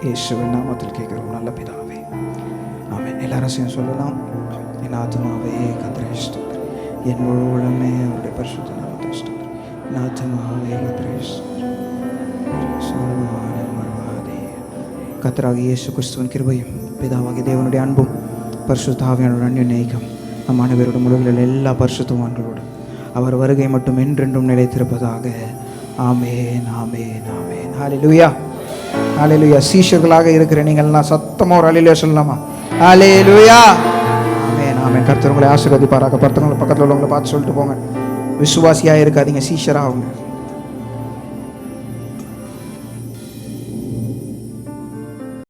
இயேசுவின் நாமத்தில் கேட்கிறோம் நல்ல பிதாவே. ஆமென். எல்லாரும் சேர்ந்து சொல்லலாம். என் ஆத்துமாவே கர்த்தரை ஸ்தோத்திரி, என் முழு உள்ளமே அவருடைய பரிசுத்த நாமத்தை ஸ்தோத்திரி. என் ஆத்துமாவே கர்த்தரை ஸ்தோத்திரி. கர்த்தராகிய இயேசு கிறிஸ்துவின் கிருபையும் பிதாவாகிய தேவனுடைய அன்பும் பரிசுத்த ஆவியானவருடைய அன்யோன்யம் நம் அனைவரோட முழுவதில் எல்லா பரிசுத்தவான்களோடு அவர் வருகை மட்டும் என்றென்றும் நிலைத்திருப்பதாக. ஆமென். ஆமென். ஆமென். ஹல்லேலூயா. ஹல்லேலூயா. சீஷர்களாக இருக்கிற நீங்கள்லாம் சத்தமாக ஒரு ஹல்லேலூயா சொல்லலாமா? ஹல்லேலூயா. ஆமென். ஆமென். கர்த்தர் உங்களை ஆசீர்வதிப்பாராக. பக்கத்தில் உள்ளவங்களை பார்த்து சொல்லிட்டு போங்க, விசுவாசியாக இருக்காதீங்க, சீஷராக ஆகுங்க.